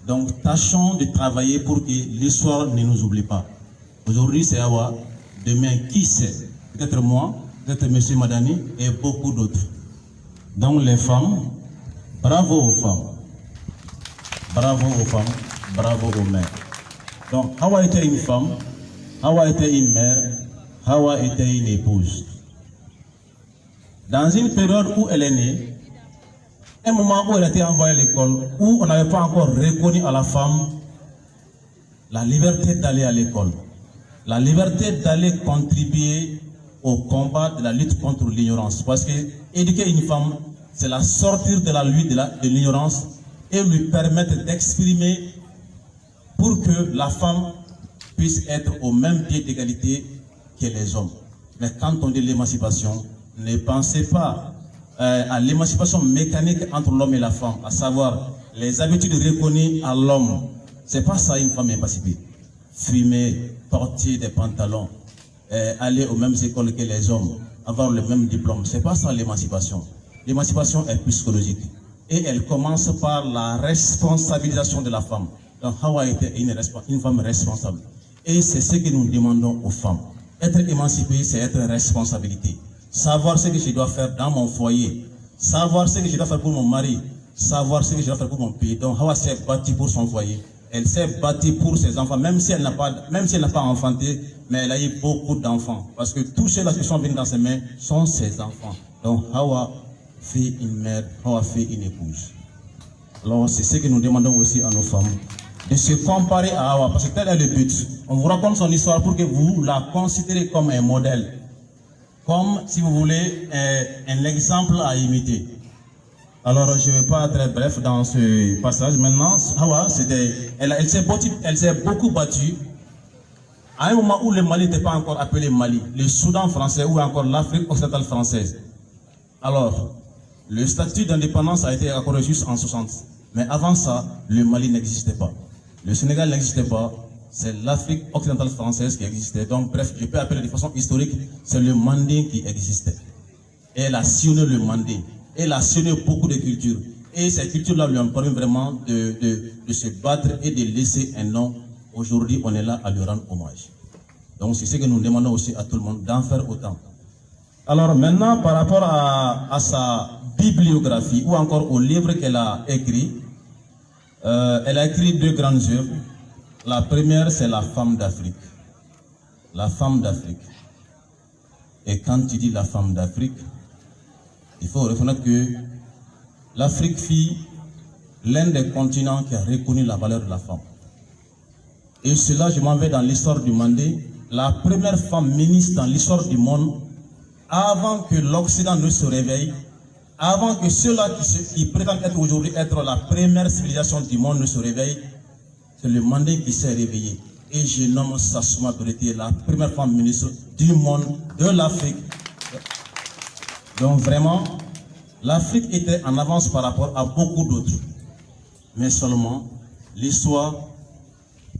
Donc tâchons de travailler pour que l'histoire ne nous oublie pas. Aujourd'hui c'est Hawa, demain qui sait? Peut-être moi, peut-être M. Madani et beaucoup d'autres. Donc les femmes, bravo aux femmes. Bravo aux femmes, bravo aux mères. Donc Hawa était une femme, Hawa était une mère, Hawa était une épouse. Dans une période où elle est née, un moment où elle a été envoyée à l'école, où on n'avait pas encore reconnu à la femme la liberté d'aller à l'école, la liberté d'aller contribuer au combat de la lutte contre l'ignorance. Parce que éduquer une femme, c'est la sortir de la lutte de l'ignorance et lui permettre d'exprimer pour que la femme puisse être au même pied d'égalité que les hommes. Mais quand on dit l'émancipation, ne pensez pas à l'émancipation mécanique entre l'homme et la femme, à savoir les habitudes reconnues à l'homme. C'est pas ça une femme émancipée. Fumer, porter des pantalons, aller aux mêmes écoles que les hommes, avoir le même diplôme. C'est pas ça l'émancipation. L'émancipation est psychologique. Et elle commence par la responsabilisation de la femme. Donc Hawa était une femme responsable. Et c'est ce que nous demandons aux femmes. Être émancipée, c'est être responsabilité. Savoir ce que je dois faire dans mon foyer. Savoir ce que je dois faire pour mon mari. Savoir ce que je dois faire pour mon pays. Donc Hawa s'est battue pour son foyer. Elle s'est battue pour ses enfants, même si elle n'a pas enfanté, mais elle a eu beaucoup d'enfants. Parce que tous ceux-là qui sont venus dans ses mains sont ses enfants. Donc Hawa fait une mère, Hawa fait une épouse. Alors c'est ce que nous demandons aussi à nos femmes. De se comparer à Hawa, parce que tel est le but. On vous raconte son histoire pour que vous la considérez comme un modèle. Comme, si vous voulez, un exemple à imiter. Alors, je ne vais pas être très bref dans ce passage. Maintenant, Hawa, elle s'est beaucoup battue à un moment où le Mali n'était pas encore appelé Mali, le Soudan français ou encore l'Afrique occidentale française. Alors, le statut d'indépendance a été accordé juste en 60. Mais avant ça, le Mali n'existait pas. Le Sénégal n'existait pas. C'est l'Afrique occidentale française qui existait. Donc, bref, je peux appeler de façon historique, c'est le Mandé qui existait. Et elle a sillonné le Mandé. Elle a sillonné beaucoup de cultures. Et ces cultures-là lui ont permis vraiment de se battre et de laisser un nom. Aujourd'hui, on est là à lui rendre hommage. Donc, c'est ce que nous demandons aussi à tout le monde, d'en faire autant. Alors, maintenant, par rapport à sa bibliographie, ou encore au livre qu'elle a écrit, elle a écrit 2 grandes œuvres. La première, c'est La femme d'Afrique. La femme d'Afrique. Et quand tu dis la femme d'Afrique, il faut reconnaître que l'Afrique fut l'un des continents qui a reconnu la valeur de la femme. Et cela, je m'en vais dans l'histoire du Mandé, la première femme ministre dans l'histoire du monde, avant que l'Occident ne se réveille, avant que ceux-là qui prétendent être aujourd'hui être la première civilisation du monde ne se réveillent, c'est le Mandé qui s'est réveillé. Et je nomme Sassou Nguesso la première femme ministre du monde, de l'Afrique. Donc vraiment, l'Afrique était en avance par rapport à beaucoup d'autres. Mais seulement, l'histoire,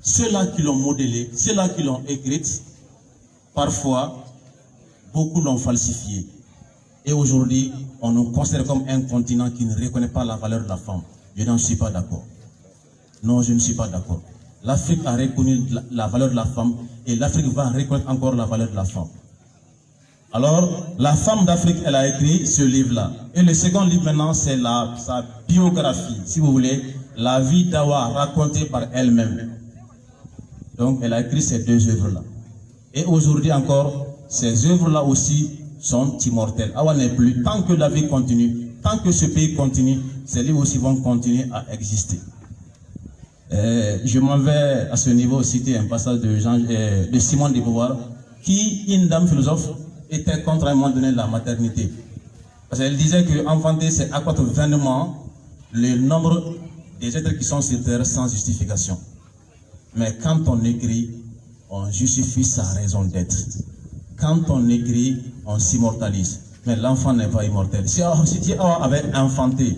ceux-là qui l'ont modélée, ceux-là qui l'ont écrite, parfois, beaucoup l'ont falsifiée. Et aujourd'hui, on nous considère comme un continent qui ne reconnaît pas la valeur de la femme. Je n'en suis pas d'accord. Non, je ne suis pas d'accord. L'Afrique a reconnu la valeur de la femme et l'Afrique va reconnaître encore la valeur de la femme. Alors, la femme d'Afrique, elle a écrit ce livre-là. Et le second livre maintenant, c'est sa biographie, si vous voulez, la vie d'Awa racontée par elle-même. Donc, elle a écrit ces deux œuvres-là. Et aujourd'hui encore, ces œuvres-là aussi sont immortelles. Awa n'est plus. Tant que la vie continue, tant que ce pays continue, ces livres aussi vont continuer à exister. Je m'en vais à ce niveau citer un passage de Simone de Beauvoir, qui, une dame philosophe, était contre à un moment donné la maternité. Parce qu'elle disait que enfanter, c'est accroître vainement le nombre des êtres qui sont sur terre sans justification. Mais quand on écrit, on justifie sa raison d'être. Quand on écrit, on s'immortalise. Mais l'enfant n'est pas immortel. Si Hawa avait enfanté,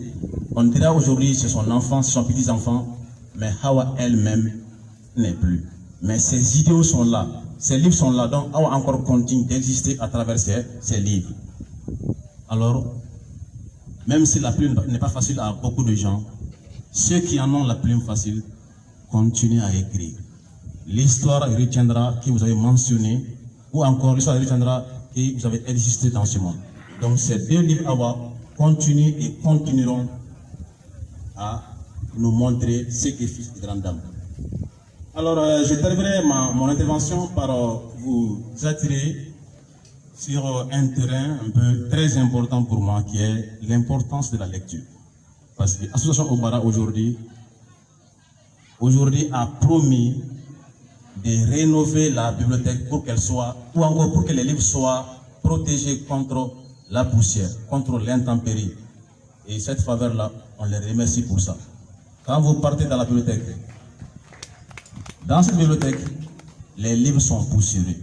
on dirait aujourd'hui c'est son enfant, c'est son petit-enfant, mais Hawa elle-même n'est plus. Mais ses idéaux sont là, ses livres sont là, donc Hawa encore continue d'exister à travers ses livres. Alors, même si la plume n'est pas facile à beaucoup de gens, ceux qui en ont la plume facile continuent à écrire. L'histoire retiendra que vous avez mentionné, ou encore l'histoire retiendra que vous avez existé dans ce monde. Donc ces deux livres Hawa continuent et continueront à nous montrer ce qu'est fils de grande dame. Alors je terminerai mon intervention par vous attirer sur un terrain un peu très important pour moi, qui est l'importance de la lecture. Parce que l'association Obara aujourd'hui a promis de rénover la bibliothèque pour qu'elle soit, ou encore pour que les livres soient protégés contre la poussière, contre l'intempérie. Et cette faveur-là, on les remercie pour ça. Quand vous partez dans la bibliothèque, dans cette bibliothèque, les livres sont poussiéreux.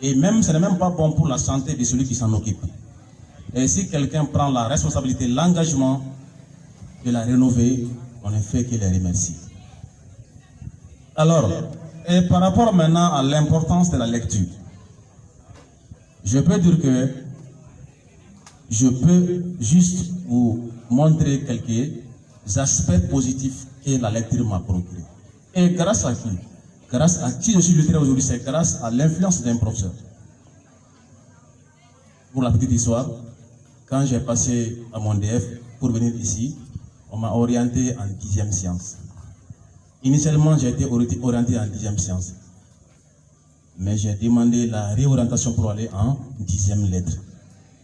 Et même, ce n'est même pas bon pour la santé de celui qui s'en occupe. Et si quelqu'un prend la responsabilité, l'engagement de la rénover, on ne fait que les remercier. Alors, et par rapport maintenant à l'importance de la lecture, je peux dire que je peux juste vous montrer quelques aspects positifs que la lecture m'a procuré. Et grâce à qui? Grâce à qui je suis littéraire aujourd'hui? C'est grâce à l'influence d'un professeur. Pour la petite histoire, quand j'ai passé à mon DF pour venir ici, on m'a orienté en 10e science. Initialement, j'ai été orienté en 10e science. Mais j'ai demandé la réorientation pour aller en 10e lettres.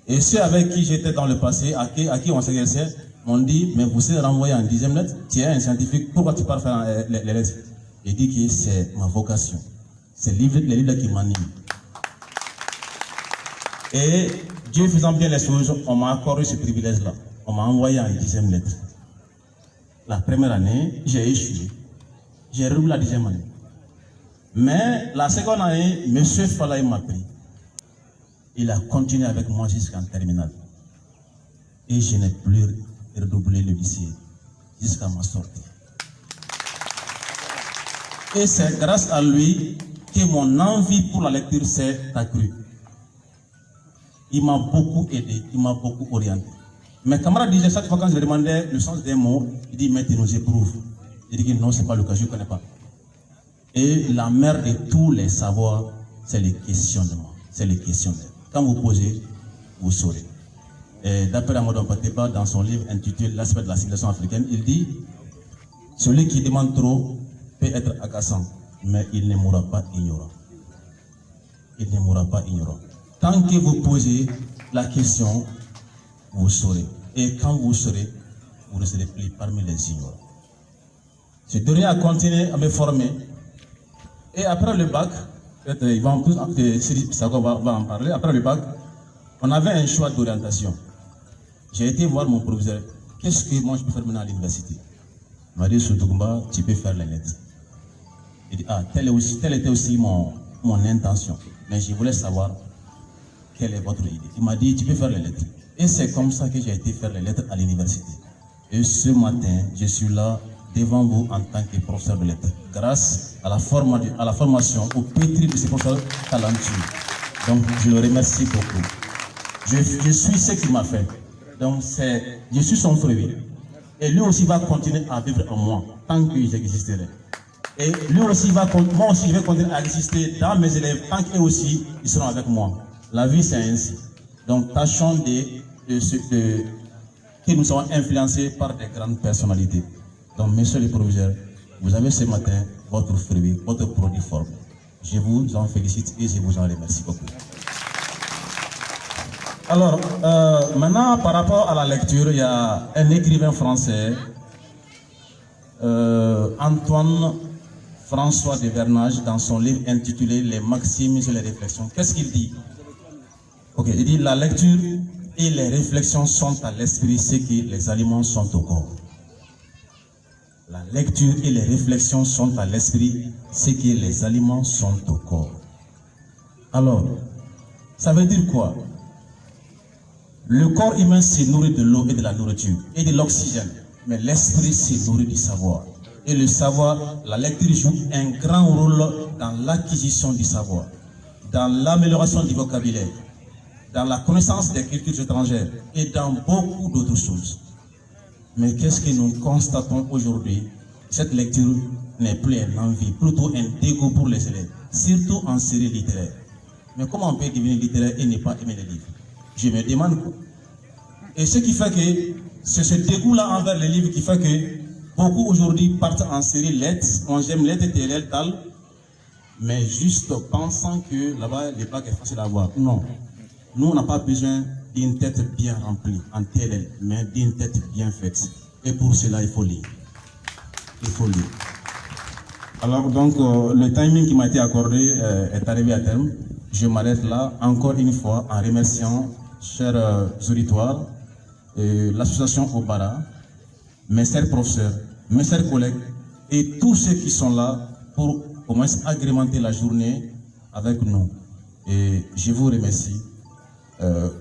Et ceux avec qui j'étais dans le passé, à qui on s'exerçait, m'ont dit, mais vous serez renvoyé en 10e lettre, tu es un scientifique, pourquoi tu pars faire les lettres? J'ai dit que c'est ma vocation. C'est les livres qui m'animent. Et Dieu faisant bien les choses, on m'a accordé ce privilège-là. On m'a envoyé en 10e lettre. La première année, j'ai échoué. J'ai redoublé la 10e année. Mais la seconde année, M. Falaï m'a pris. Il a continué avec moi jusqu'en terminale. Et je n'ai plus redoublé le lycée jusqu'à ma sortie. Et c'est grâce à lui que mon envie pour la lecture s'est accrue. Il m'a beaucoup aidé, il m'a beaucoup orienté. Mes camarades disaient, chaque fois quand je demandais le sens des mots, il dit, mais tu nous éprouves. Je dis que non, ce n'est pas le cas, je ne connais pas. Et la mère de tous les savoirs, c'est les questionnements. C'est les questionnements. Quand vous posez, vous saurez. D'après Amadou Pateba, dans son livre intitulé L'aspect de la civilisation africaine, il dit, celui qui demande trop peut être agaçant, mais il ne mourra pas ignorant. Il ne mourra pas ignorant. Tant que vous posez la question, vous saurez. Et quand vous saurez, vous ne serez plus parmi les ignorants. J'ai donné à continuer à me former. Et après le bac, il va en en parler. Après le bac, on avait un choix d'orientation. J'ai été voir mon proviseur. Qu'est-ce que moi je peux faire maintenant à l'université? Il m'a dit, Soutoukoumba, tu peux faire les lettres. Il dit, ah, telle était aussi mon intention. Mais je voulais savoir quelle est votre idée. Il m'a dit, tu peux faire les lettres. Et c'est comme ça que j'ai été faire les lettres à l'université. Et ce matin, je suis là devant vous en tant que professeur de lettres, grâce à la formation au pétri de ces professeurs talentueux. Donc je le remercie beaucoup. Je suis ce qu'il m'a fait. Donc je suis son fruit. Et lui aussi va continuer à vivre en moi. tant que j'existerai. Et lui aussi moi aussi je vais continuer à exister dans mes élèves tant qu'eux aussi ils seront avec moi. La vie c'est ainsi. Donc tâchons que nous sommes influencés par des grandes personnalités. Donc messieurs les proviseurs, vous avez ce matin votre fruit, votre produit forme. Je vous en félicite et je vous en remercie beaucoup. Alors, maintenant, par rapport à la lecture, il y a un écrivain français, Antoine François de Vernage, dans son livre intitulé Les Maximes sur les réflexions. Qu'est-ce qu'il dit? Ok, il dit la lecture et les réflexions sont à l'esprit ce que les aliments sont au corps. La lecture et les réflexions sont à l'esprit ce que les aliments sont au corps. Alors, ça veut dire quoi? Le corps humain se nourrit de l'eau et de la nourriture et de l'oxygène, mais l'esprit se nourrit du savoir. Et le savoir, la lecture joue un grand rôle dans l'acquisition du savoir, dans l'amélioration du vocabulaire, dans la connaissance des cultures étrangères et dans beaucoup d'autres choses. Mais qu'est-ce que nous constatons aujourd'hui? Cette lecture n'est plus une envie, plutôt un dégoût pour les élèves, surtout en série littéraire. Mais comment on peut devenir littéraire et ne pas aimer les livres? Je me demande quoi. Et ce qui fait que c'est ce dégoût-là envers les livres qui fait que beaucoup aujourd'hui partent en série lettres, on j'aime lettres, TLL, tal, mais juste pensant que là-bas, les bacs est facile à avoir. Non. Nous, on n'a pas besoin d'une tête bien remplie en TLL, mais d'une tête bien faite. Et pour cela, il faut lire. Il faut lire. Alors donc, le timing qui m'a été accordé est arrivé à terme. Je m'arrête là, encore une fois, en remerciant, chers auditoires, l'association Obara, mes chers professeurs, mes chers collègues, et tous ceux qui sont là pour au moins agrémenter la journée avec nous. Et je vous remercie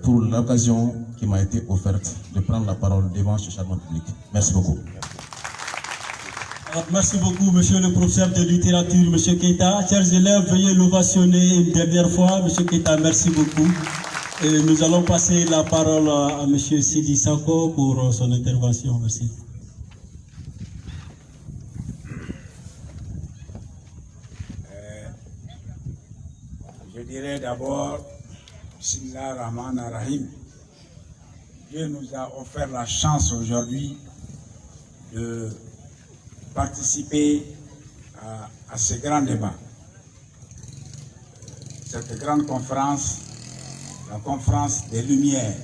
pour l'occasion qui m'a été offerte de prendre la parole devant ce charmant public. Merci beaucoup. Merci beaucoup, monsieur le professeur de littérature, monsieur Keita. Chers élèves, veuillez l'ovationner une dernière fois. Monsieur Keita, merci beaucoup. Et nous allons passer la parole à monsieur Sidi Sako pour son intervention. Merci. Je dirais d'abord, Bismillah Rahman Rahim. Dieu nous a offert la chance aujourd'hui de participer à ce grand débat. Cette grande conférence, la conférence des Lumières.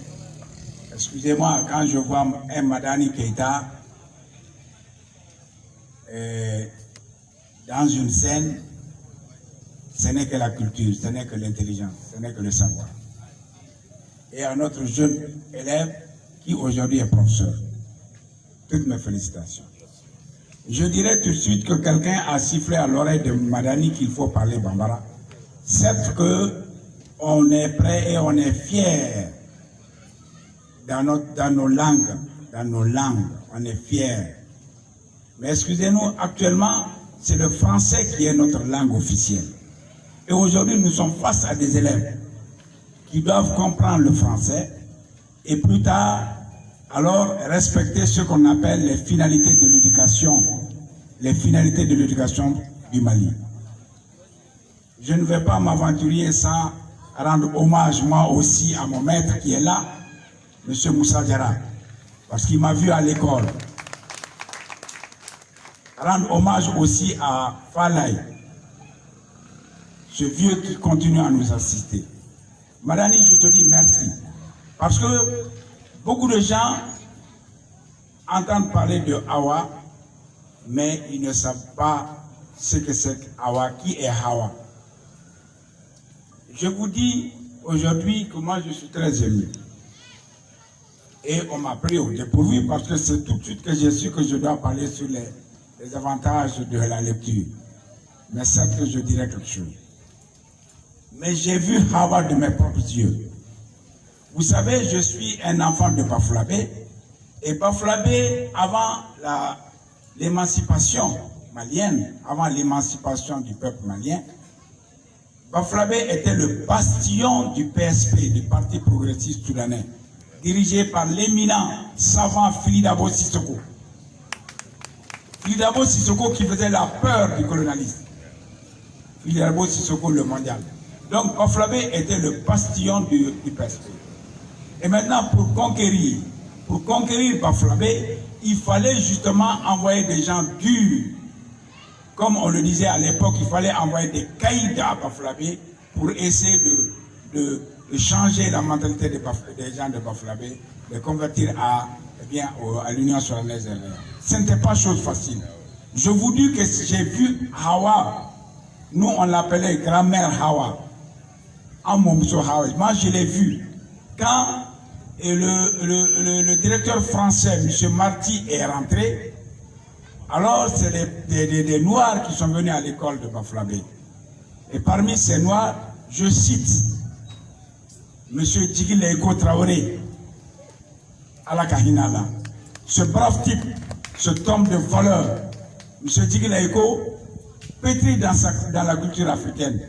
Excusez-moi, quand je vois un Madani Keita dans une scène, ce n'est que la culture, ce n'est que l'intelligence, ce n'est que le savoir. Et à notre jeune élève qui aujourd'hui est professeur, toutes mes félicitations. Je dirais tout de suite que quelqu'un a sifflé à l'oreille de Madani qu'il faut parler Bambara. Certes que on est prêt et on est fier dans nos langues, on est fier. Mais excusez-nous, actuellement, c'est le français qui est notre langue officielle. Et aujourd'hui, nous sommes face à des élèves qui doivent comprendre le français et plus tard, alors respecter ce qu'on appelle les finalités de l'éducation du Mali. Je ne vais pas m'aventurer sans rendre hommage moi aussi à mon maître qui est là, M. Moussa Diarra, parce qu'il m'a vu à l'école. Rendre hommage aussi à Falay, ce vieux qui continue à nous assister. Madani, je te dis merci. Parce que beaucoup de gens entendent parler de Hawa, mais ils ne savent pas ce que c'est Hawa, qui est Hawa. Je vous dis aujourd'hui que moi je suis très ému. Et on m'a pris au dépourvu parce que c'est tout de suite que j'ai su que je dois parler sur les avantages de la lecture. Mais certes que je dirais quelque chose. Mais j'ai vu Hawa de mes propres yeux. Vous savez, je suis un enfant de Bafouabé. Et Bafouabé, avant l'émancipation malienne, avant l'émancipation du peuple malien, Bafouabé était le bastion du PSP, du Parti progressiste soudanais, dirigé par l'éminent savant Phili Dabo Sissoko. Filipe Sissoko qui faisait la peur du colonialisme. Filipe Sissoko, le mondial. Donc, Bafoussam était le bastion du PSP. Et maintenant, pour conquérir Bafoussam, il fallait justement envoyer des gens durs. Comme on le disait à l'époque, il fallait envoyer des caïds à Bafoussam pour essayer de changer la mentalité des gens de Bafoussam, de convertir à l'Union souveraine. Ce n'était pas chose facile. Je vous dis que j'ai vu Hawa, nous on l'appelait grand-mère Hawa, moi je l'ai vu. Quand le directeur français, M. Marty, est rentré, alors c'est des Noirs qui sont venus à l'école de Bafoussam. Et parmi ces Noirs, je cite M. Djigui Leïko Traoré, à la Kahinala. Ce brave type, cet homme de valeur, M. Djigui Leïko, pétri dans la culture africaine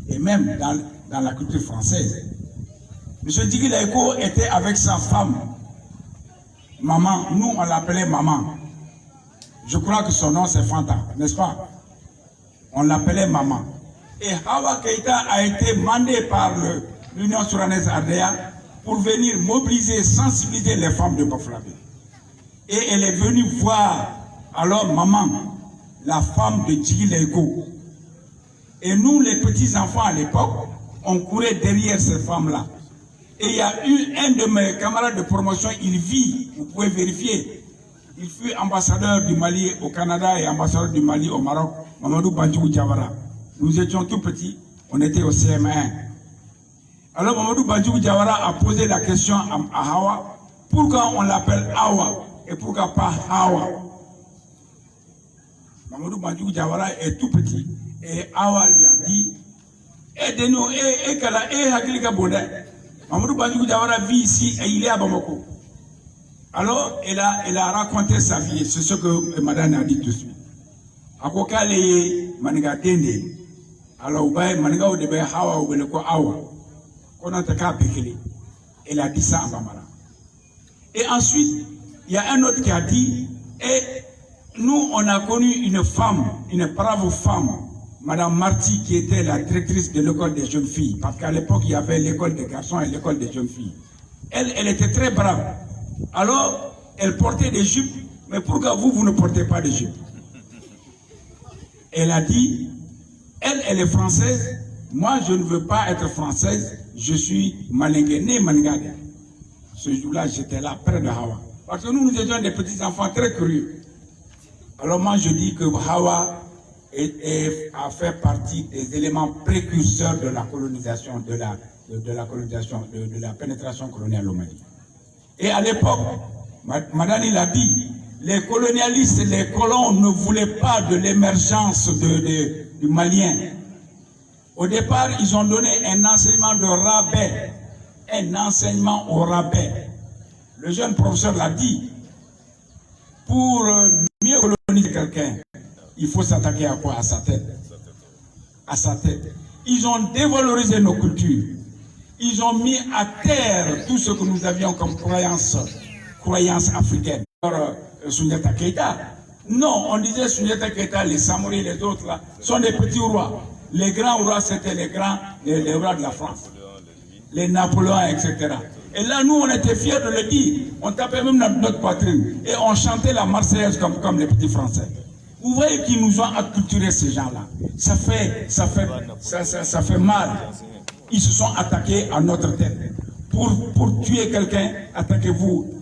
et même dans la culture française. M. Djigui Leïko était avec sa femme, maman, nous on l'appelait maman. Je crois que son nom c'est Fanta, n'est-ce pas? On l'appelait maman. Et Hawa Keïta a été mandé par l'Union souveraine Ardea pour venir mobiliser, sensibiliser les femmes de Bafoussam. Et elle est venue voir alors maman, la femme de Djigui Leïko. Et nous, les petits-enfants à l'époque, on courait derrière ces femmes-là. Et il y a eu un de mes camarades de promotion, il vit, vous pouvez vérifier. Il fut ambassadeur du Mali au Canada et ambassadeur du Mali au Maroc, Mamadou Bandjougou Diawara. Nous étions tout petits, on était au CM1. Alors Mamadou Bandjougou Diawara a posé la question à Hawa, pourquoi on l'appelle Hawa et pourquoi pas Hawa? Mamadou Bandjougou Diawara est tout petit et Hawa lui a dit, aidez-nous, Mamadou Bandjougou Diawara vit ici et il est à Bamako. Alors elle a raconté sa vie, c'est ce que madame a dit tout de suite. Akokale maniga dende. Alors maniga de Hawa ou le Hawa. Elle a dit ça en Bambara. Et ensuite, il y a un autre qui a dit, et nous on a connu une femme, une brave femme, Madame Marty, qui était la directrice de l'école des jeunes filles, parce qu'à l'époque il y avait l'école des garçons et l'école des jeunes filles. Elle était très brave. Alors, elle portait des jupes, mais pourquoi vous ne portez pas de jupes? Elle a dit, elle est française, moi je ne veux pas être française, je suis malingué, né maningade. Ce jour-là, j'étais là, près de Hawa. Parce que nous étions des petits-enfants très curieux. Alors moi je dis que Hawa a fait partie des éléments précurseurs de la colonisation, de la pénétration coloniale au Mali. Et à l'époque, Madani l'a dit, les colonialistes, les colons ne voulaient pas de l'émergence du Malien. Au départ, ils ont donné un enseignement de rabais, un enseignement au rabais. Le jeune professeur l'a dit, pour mieux coloniser quelqu'un, il faut s'attaquer à quoi? À sa tête. À sa tête. Ils ont dévalorisé nos cultures. Ils ont mis à terre tout ce que nous avions comme croyance africaine. Alors, Souniata Keïta, non, on disait Souniata Keïta, les Samouris, les autres là, sont des petits rois. Les grands rois, c'était les rois de la France. Les Napoléons, etc. Et là, nous, on était fiers de le dire. On tapait même notre poitrine. Et on chantait la Marseillaise comme les petits Français. Vous voyez qu'ils nous ont acculturé ces gens-là. Ça fait mal. Ils se sont attaqués à notre tête. Pour tuer quelqu'un, attaquez-vous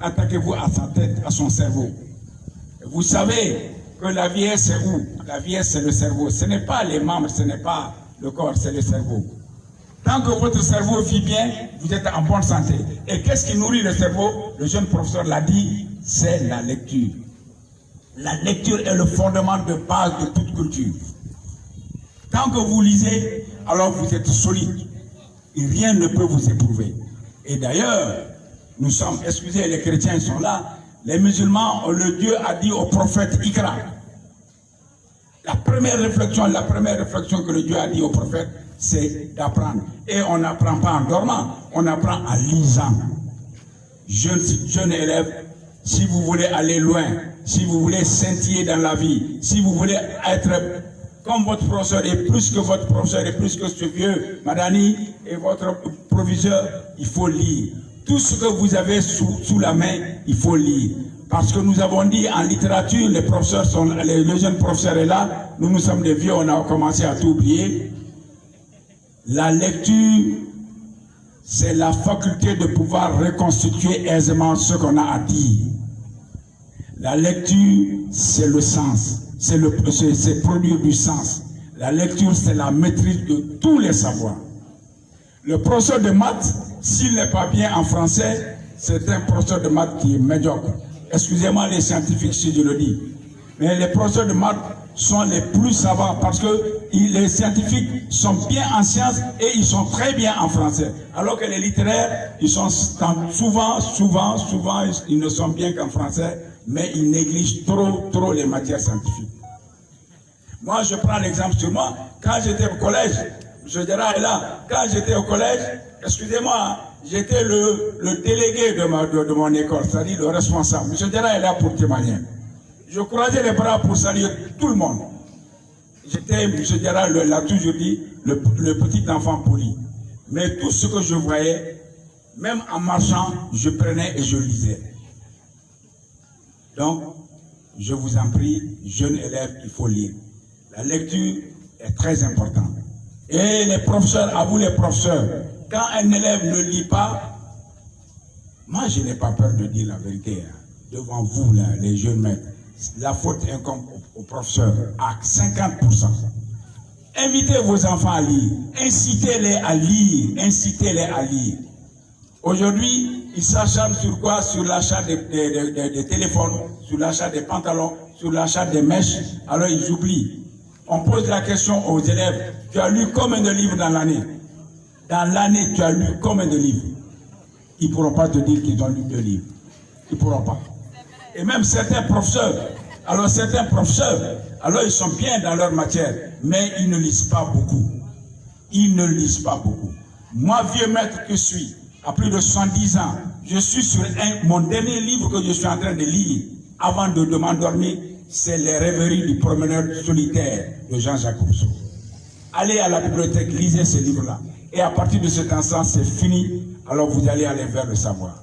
à sa tête, à son cerveau. Vous savez que la vieillesse c'est où? La vieillesse c'est le cerveau. Ce n'est pas les membres, ce n'est pas le corps, c'est le cerveau. Tant que votre cerveau vit bien, vous êtes en bonne santé. Et qu'est-ce qui nourrit le cerveau? Le jeune professeur l'a dit, c'est la lecture. La lecture est le fondement de base de toute culture. Tant que vous lisez, alors vous êtes solide. Et rien ne peut vous éprouver. Et d'ailleurs, nous sommes, excusez, les chrétiens sont là, les musulmans, le Dieu a dit au prophète Ikra. La première réflexion que le Dieu a dit au prophète, c'est d'apprendre. Et on n'apprend pas en dormant, on apprend en lisant. Jeunes élèves, si vous voulez aller loin, si vous voulez scintiller dans la vie, si vous voulez être comme votre professeur et plus que votre professeur et plus que ce vieux Madani et votre proviseur, il faut lire. Tout ce que vous avez sous la main, il faut lire. Parce que nous avons dit en littérature, les professeurs sont, les jeunes professeurs sont là, nous sommes des vieux, on a commencé à tout oublier. La lecture, c'est la faculté de pouvoir reconstituer aisément ce qu'on a à dire. La lecture, c'est le sens, c'est produire du sens. La lecture, c'est la maîtrise de tous les savoirs. Le professeur de maths, s'il n'est pas bien en français, c'est un professeur de maths qui est médiocre. Excusez-moi les scientifiques si je le dis. Mais les professeurs de maths sont les plus savants parce que les scientifiques sont bien en sciences et ils sont très bien en français. Alors que les littéraires, ils sont souvent, ils ne sont bien qu'en français, mais ils négligent trop les matières scientifiques. Moi, je prends l'exemple sur moi. Quand j'étais au collège, je dirais là, quand j'étais au collège, excusez-moi, j'étais le délégué de mon école, c'est-à-dire le responsable. M. Dera est là pour témoigner. Je croisais les bras pour saluer tout le monde. J'étais, M. Dera l'a toujours dit, le petit enfant poli. Mais tout ce que je voyais, même en marchant, je prenais et je lisais. Donc, je vous en prie, jeunes élèves, il faut lire. La lecture est très importante. Et les professeurs, à vous les professeurs, quand un élève ne lit pas, moi je n'ai pas peur de dire la vérité, hein, devant vous là, les jeunes maîtres, la faute incombe aux professeurs à 50%. Invitez vos enfants à lire, incitez-les à lire, incitez-les à lire. Aujourd'hui, ils s'acharnent sur quoi? Sur l'achat des téléphones, sur l'achat des pantalons, sur l'achat des mèches, alors ils oublient. On pose la question aux élèves, tu as lu combien de livres dans l'année? Dans l'année, tu as lu combien de livres? Ils ne pourront pas te dire qu'ils ont lu 2 livres. Ils ne pourront pas. Et même certains professeurs, alors ils sont bien dans leur matière, mais ils ne lisent pas beaucoup. Ils ne lisent pas beaucoup. Moi, vieux maître que je suis, à plus de 70 ans, je suis sur mon dernier livre que je suis en train de lire, avant de m'endormir, c'est Les rêveries du promeneur solitaire de Jean-Jacques Rousseau. Allez à la bibliothèque, lisez ce livre-là. Et à partir de cet instant, c'est fini, alors vous allez aller vers le savoir.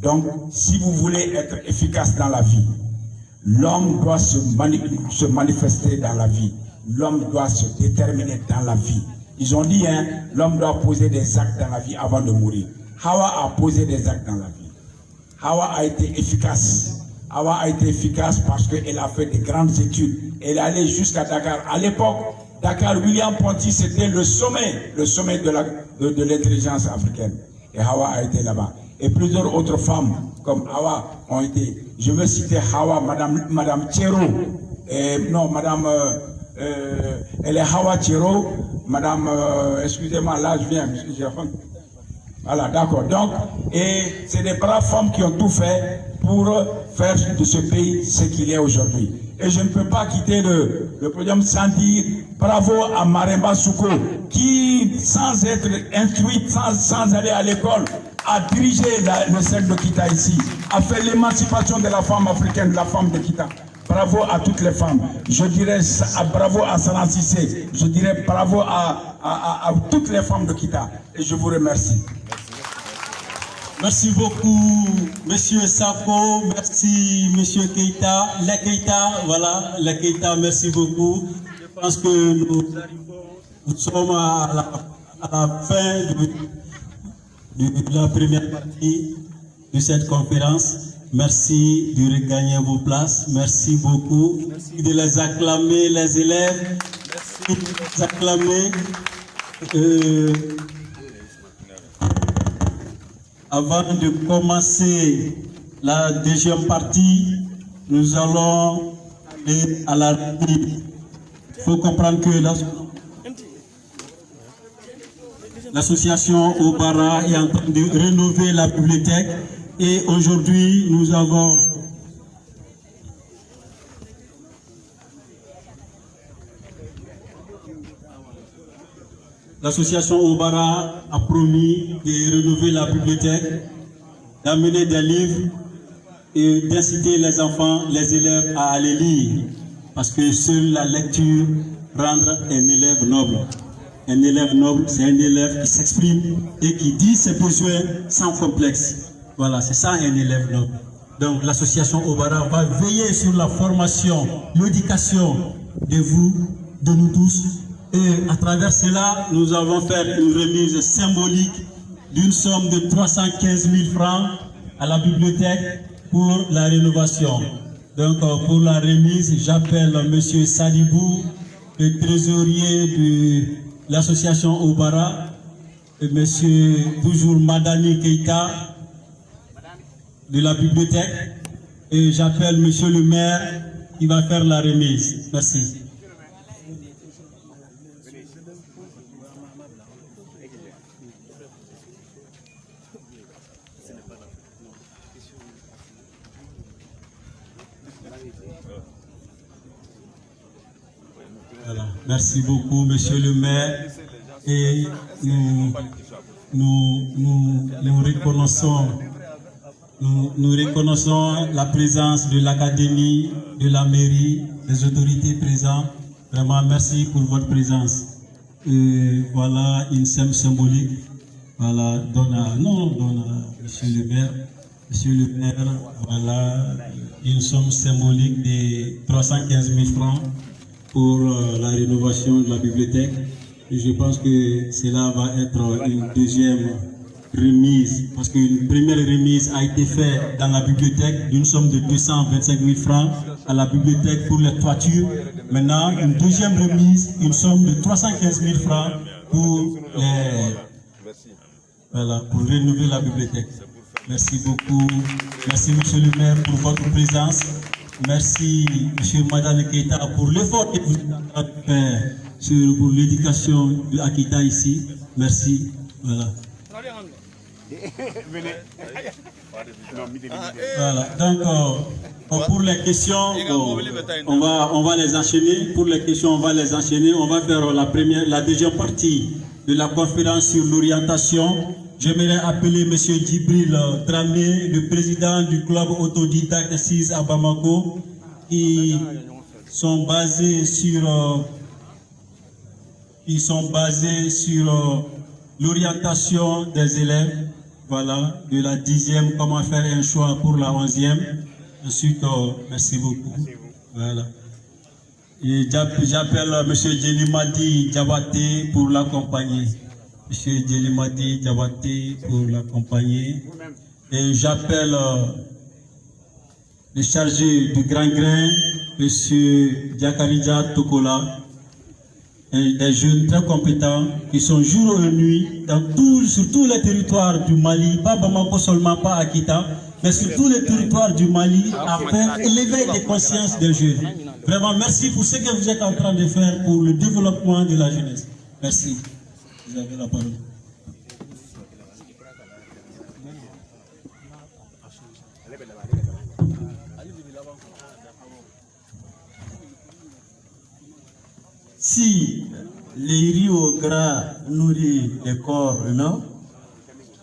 Donc, si vous voulez être efficace dans la vie, l'homme doit se manifester dans la vie. L'homme doit se déterminer dans la vie. Ils ont dit, hein, l'homme doit poser des actes dans la vie avant de mourir. Hawa a posé des actes dans la vie. Hawa a été efficace. Hawa a été efficace parce qu'elle a fait de grandes études. Elle est allée jusqu'à Dakar. À l'époque, Dakar, William Ponty, c'était le sommet de l'intelligence africaine. Et Hawa a été là-bas. Et plusieurs autres femmes comme Hawa ont été. Je veux citer Hawa, Madame Thierro. Elle est Hawa Thierro. Madame, excusez-moi, là je viens. Voilà, d'accord. Donc, et c'est des braves femmes qui ont tout fait pour faire de ce pays ce qu'il est aujourd'hui. Et je ne peux pas quitter le podium sans dire bravo à Maremba Souko, qui, sans être instruite, sans aller à l'école, a dirigé le cercle de Kita ici, a fait l'émancipation de la femme africaine, de la femme de Kita. Bravo à toutes les femmes. Je dirais bravo à Salan Cissé. Je dirais bravo à toutes les femmes de Kita. Et je vous remercie. Merci beaucoup, Monsieur Sako. Merci, Monsieur Keita. Les Keita, voilà, les Keita, merci beaucoup. Je pense que nous sommes à la fin de la première partie de cette conférence. Merci de regagner vos places. Merci beaucoup. Merci de les acclamer, les élèves. Merci de les acclamer. Avant de commencer la deuxième partie, nous allons aller à la réunion. Il faut comprendre que l'association Obara est en train de rénover la bibliothèque et aujourd'hui nous avons l'association Obara a promis de rénover la bibliothèque, d'amener des livres et d'inciter les enfants, les élèves à aller lire, parce que seule la lecture rendra un élève noble. Un élève noble, c'est un élève qui s'exprime et qui dit ses besoins sans complexe. Voilà, c'est ça un élève noble. Donc l'association Obara va veiller sur la formation, l'éducation de vous, de nous tous. Et à travers cela, nous allons faire une remise symbolique d'une somme de 315 000 francs à la bibliothèque pour la rénovation. Donc pour la remise, j'appelle M. Sadibou, le trésorier de l'association Obara, et M. toujours Madani Keita de la bibliothèque, et j'appelle M. le maire qui va faire la remise. Merci. Voilà. Merci beaucoup, Monsieur le maire. Et nous reconnaissons la présence de l'académie, de la mairie, des autorités présentes. Vraiment, merci pour votre présence. Et voilà une somme symbolique. Voilà, donne à Monsieur le maire. Monsieur le maire, voilà une somme symbolique de 315 000 francs pour la rénovation de la bibliothèque. Et je pense que cela va être une deuxième remise, parce qu'une première remise a été faite dans la bibliothèque d'une somme de 225 000 francs à la bibliothèque pour les toitures. Maintenant, une deuxième remise, une somme de 315 000 francs pour rénover la bibliothèque. Merci beaucoup. Merci, Monsieur le maire, pour votre présence. Merci, M. Madame Keita, pour l'effort que vous êtes en train de faire pour l'éducation de Akita ici. Merci. Voilà. Voilà. Donc, pour les questions, on va les enchaîner. Pour les questions, on va les enchaîner. On va faire la deuxième partie de la conférence sur l'orientation. J'aimerais appeler M. Djibril Dramé, le président du club autodidacte assise à Bamako, qui sont basés sur l'orientation des élèves, voilà, de la 10e, comment faire un choix pour la 11e. Ensuite, merci beaucoup. Voilà. Et j'appelle M. Djelimadi Diabaté pour l'accompagner. M. Djelimadi Diabaté pour l'accompagner. Et j'appelle le chargé du Grand Grain, M. Diakarija Tokola, et des jeunes très compétents qui sont jour et nuit sur tous les territoires du Mali, pas Bamako seulement, pas Akita, mais sur tous les territoires du Mali, à faire l'éveil des consciences des jeunes. Vraiment, merci pour ce que vous êtes en train de faire pour le développement de la jeunesse. Merci. Vous avez la parole. Si les rios gras nourrit le corps humain,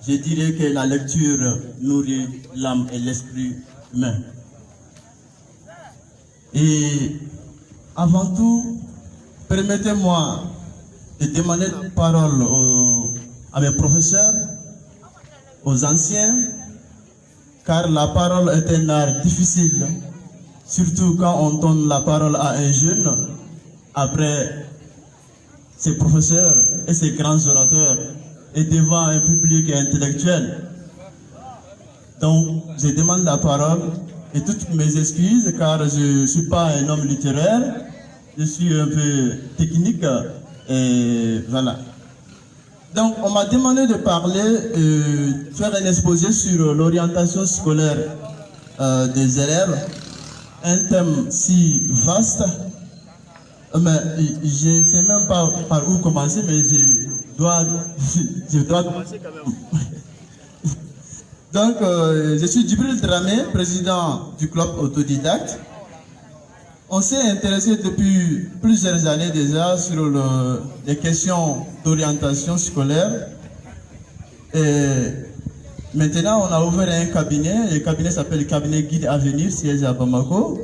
je dirais que la lecture nourrit l'âme et l'esprit humain. Et avant tout, permettez-moi de demander la parole à mes professeurs, aux anciens, car la parole est un art difficile, surtout quand on donne la parole à un jeune, après ses professeurs et ses grands orateurs, et devant un public intellectuel. Donc, je demande la parole et toutes mes excuses, car je ne suis pas un homme littéraire, je suis un peu technique, et voilà. Donc, on m'a demandé de parler, faire un exposé sur l'orientation scolaire des élèves, un thème si vaste, mais je ne sais même pas par où commencer, mais je dois commencer quand même. Donc, je suis Djibril Dramé, président du club autodidacte. On s'est intéressé depuis plusieurs années déjà sur les questions d'orientation scolaire. Et Maintenant, on a ouvert un cabinet. Le cabinet s'appelle le cabinet Guide Avenir, siège à Bamako.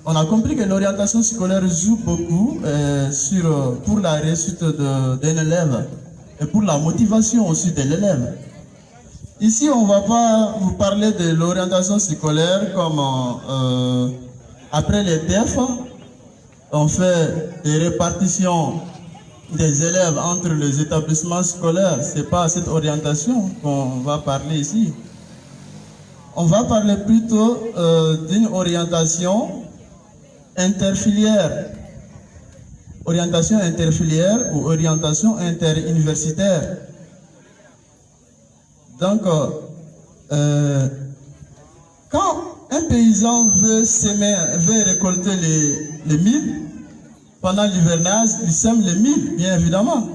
On a compris que l'orientation scolaire joue beaucoup pour la réussite d'un élève et pour la motivation aussi de l'élève. Ici, on ne va pas vous parler de l'orientation scolaire comme après les TEF, on fait des répartitions des élèves entre les établissements scolaires. Ce n'est pas cette orientation qu'on va parler ici. On va parler plutôt d'une orientation interfilière. Orientation interfilière ou orientation interuniversitaire. Donc, quand un paysan veut récolter les milles, pendant l'hivernage, il sème les milles, bien évidemment.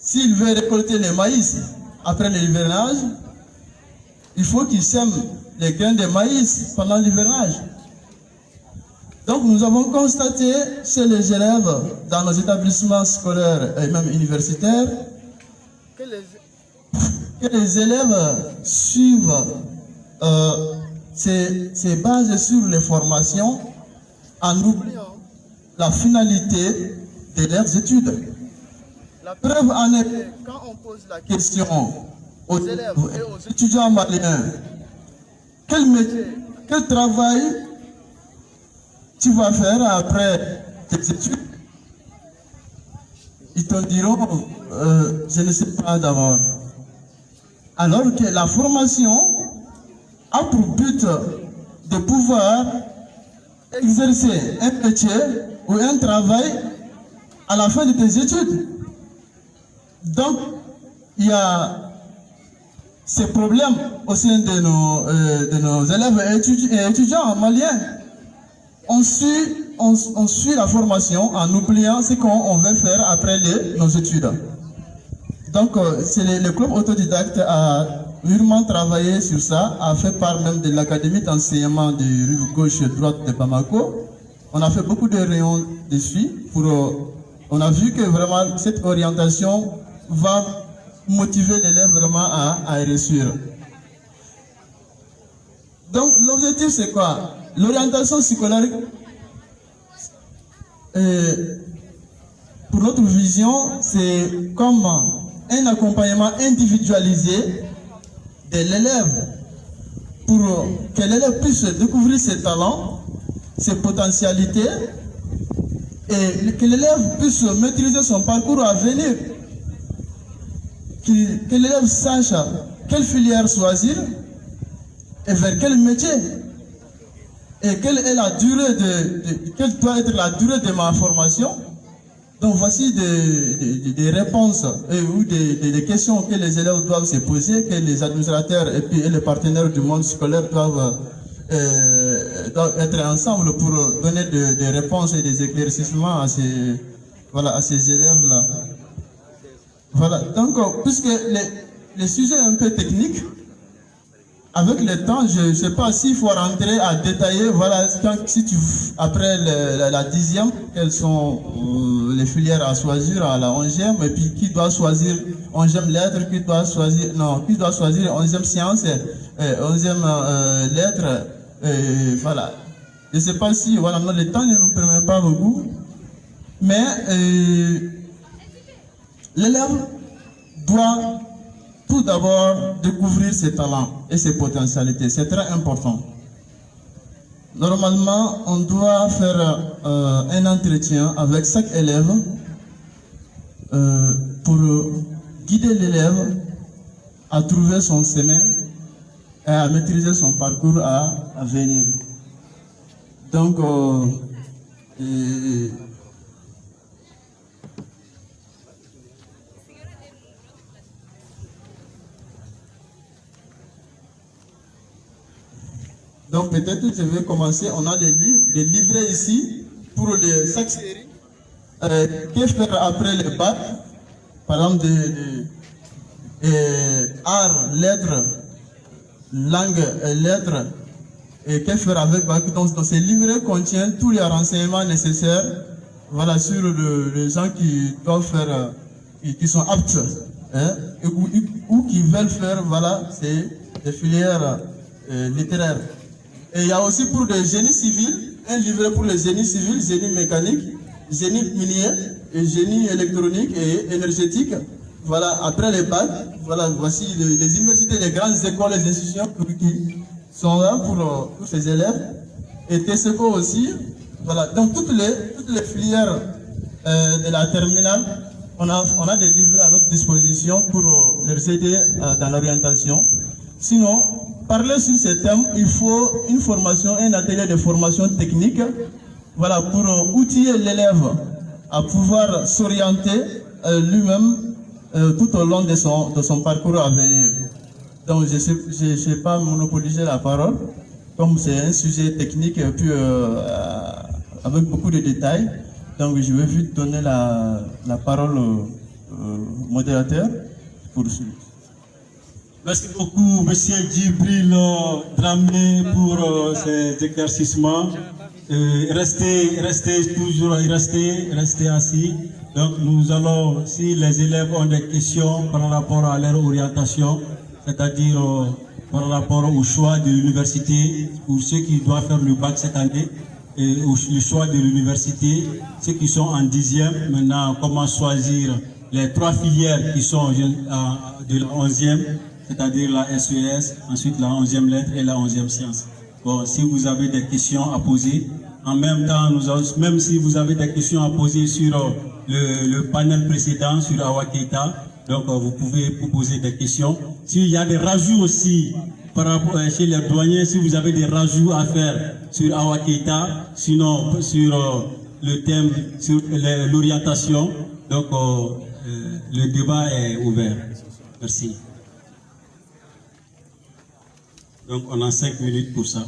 S'il veut récolter les maïs après l'hivernage, il faut qu'il sème les grains de maïs pendant l'hivernage. Donc nous avons constaté chez les élèves dans nos établissements scolaires et même universitaires que les élèves suivent ces bases sur les formations en oubliant la finalité de leurs études. La preuve en est que quand on pose la question aux élèves et aux étudiants maliens, quel métier, quel travail tu vas faire après tes études, ils te diront, je ne sais pas d'abord. Alors que la formation a pour but de pouvoir exercer un métier ou un travail à la fin de tes études. Donc, il y a ces problèmes au sein de nos élèves et étudiants maliens. On suit la formation en oubliant ce qu'on veut faire après nos études. Donc, le club autodidacte a mûrement travaillé sur ça, a fait part même de l'académie d'enseignement de rive gauche et droite de Bamako. On a fait beaucoup de réunions dessus. On a vu que vraiment cette orientation va motiver l'élève vraiment à réussir. Donc, l'objectif c'est quoi? L'orientation scolaire, pour notre vision, c'est comme un accompagnement individualisé de l'élève pour que l'élève puisse découvrir ses talents, ses potentialités et que l'élève puisse maîtriser son parcours à venir. Que l'élève sache quelle filière choisir et vers quel métier. Et quelle est la durée quelle doit être la durée de ma formation. Donc voici des réponses ou des questions que les élèves doivent se poser, que les administrateurs et les partenaires du monde scolaire doivent être ensemble pour donner des réponses et des éclaircissements à ces élèves-là. Voilà, donc puisque les sujets un peu techniques, avec le temps, je ne sais pas s'il faut rentrer à détailler, voilà, après la 10e, quelles sont les filières à choisir à la 11e, et puis qui doit choisir 11e lettres, qui doit choisir 11e sciences, 11e lettres, voilà. Je ne sais pas si, voilà, non, le temps ne nous permet pas beaucoup, mais l'élève doit tout d'abord découvrir ses talents et ses potentialités. C'est très important. Normalement, on doit faire un entretien avec chaque élève pour guider l'élève à trouver son chemin et à maîtriser son parcours à venir. Donc, donc peut-être je vais commencer, on a des livrets ici pour chaque série. Que faire après le bac? Par exemple, arts, lettres, langue et lettres. Et que faire avec bac? Donc ces livrets contiennent tous les renseignements nécessaires, voilà, sur les gens qui doivent faire, qui sont aptes hein, ou qui veulent faire, voilà, c'est des filières littéraires. Et il y a aussi pour des génies civils, un livret pour les génies civils, génie mécanique, génie minier, et génie électronique et énergétique. Voilà, après les bacs, voilà, voici les universités, les grandes écoles, les institutions qui sont là pour ces élèves. Et TESECO aussi, voilà, donc toutes les filières de la terminale, on a des livrets à notre disposition pour les aider dans l'orientation. Sinon, parler sur ces thèmes, il faut une formation, un atelier de formation technique, voilà, pour outiller l'élève à pouvoir s'orienter lui-même tout au long de son parcours à venir. Donc, je ne sais pas monopoliser la parole, comme c'est un sujet technique et puis avec beaucoup de détails. Donc, je vais vite donner la parole au modérateur pour suivre. Merci beaucoup, M. Djibril Dramé, pour ces éclaircissements. Restez assis. Donc, nous allons, si les élèves ont des questions par rapport à leur orientation, c'est-à-dire par rapport au choix de l'université, pour ceux qui doivent faire le bac cette année, et le choix de l'université, ceux qui sont en 10e, maintenant, comment choisir les 3 filières qui sont de la 11e, c'est-à-dire la SES, ensuite la 11e lettre et la 11e science. Bon, si vous avez des questions à poser, en même temps, même si vous avez des questions à poser sur le panel précédent, sur Awa Keita, donc vous pouvez poser des questions. S'il y a des rajouts aussi, par rapport chez les douaniers, si vous avez des rajouts à faire sur Awa Keita, sinon sur le thème, sur l'orientation, donc le débat est ouvert. Merci. Donc on a 5 minutes pour ça.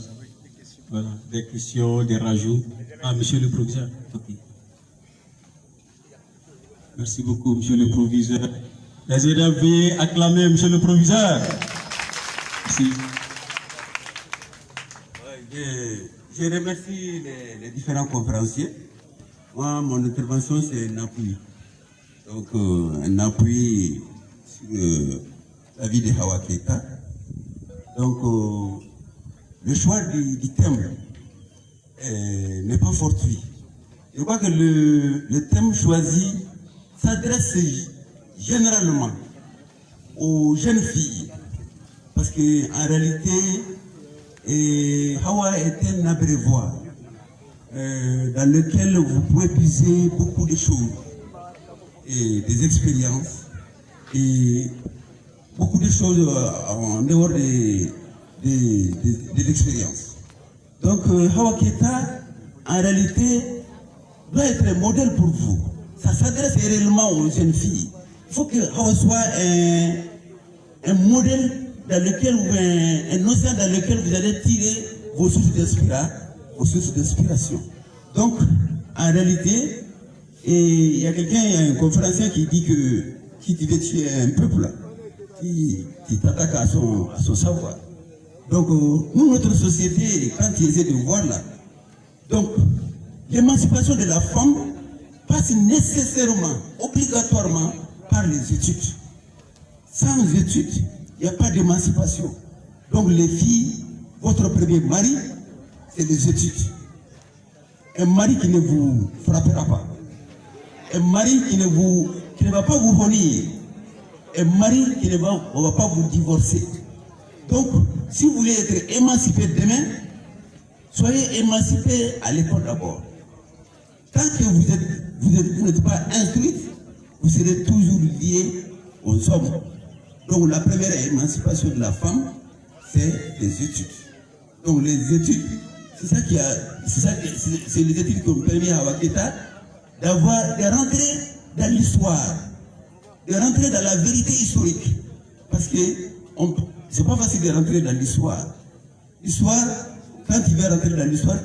Voilà, des questions, des rajouts. Ah, monsieur le proviseur. Okay. Merci beaucoup, monsieur le proviseur. Les élèves, veuillez acclamer monsieur le proviseur. Merci. Je remercie les différents conférenciers. Moi, mon intervention, c'est un appui. Donc, un appui sur la vie de Awa Keita. Donc, le choix du thème n'est pas fortuit. Je crois que le thème choisi s'adresse généralement aux jeunes filles. Parce qu'en réalité, Awa est un abreuvoir dans lequel vous pouvez puiser beaucoup de choses, et des expériences, et beaucoup de choses en dehors de l'expérience. Donc, Awa Keita, en réalité, doit être un modèle pour vous. Ça s'adresse réellement aux jeunes filles. Il faut que Awa soit un modèle dans lequel un océan dans lequel vous allez tirer vos sources d'inspiration. Donc, en réalité, il y a un conférencier qui dit que qui devait tuer un peuple, qui t'attaque à son savoir. Donc, nous, notre société, quand ils essaient de voir là, donc, l'émancipation de la femme passe nécessairement, obligatoirement, par les études. Sans études, il n'y a pas d'émancipation. Donc, les filles, votre premier mari, c'est les études. Un mari qui ne vous frappera pas. Un mari qui ne va pas vous venir. Un mari qui ne va pas vous divorcer. Donc, si vous voulez être émancipé demain, soyez émancipé à l'école d'abord. Tant que vous n'êtes pas instruite, vous serez toujours lié aux hommes. Donc, la première émancipation de la femme, c'est les études. Donc, les études, c'est les études qui ont permis à Awa Keita de rentrer dans l'histoire, de rentrer dans la vérité historique. Parce que c'est pas facile de rentrer dans l'histoire. L'histoire, quand tu veux rentrer dans l'histoire,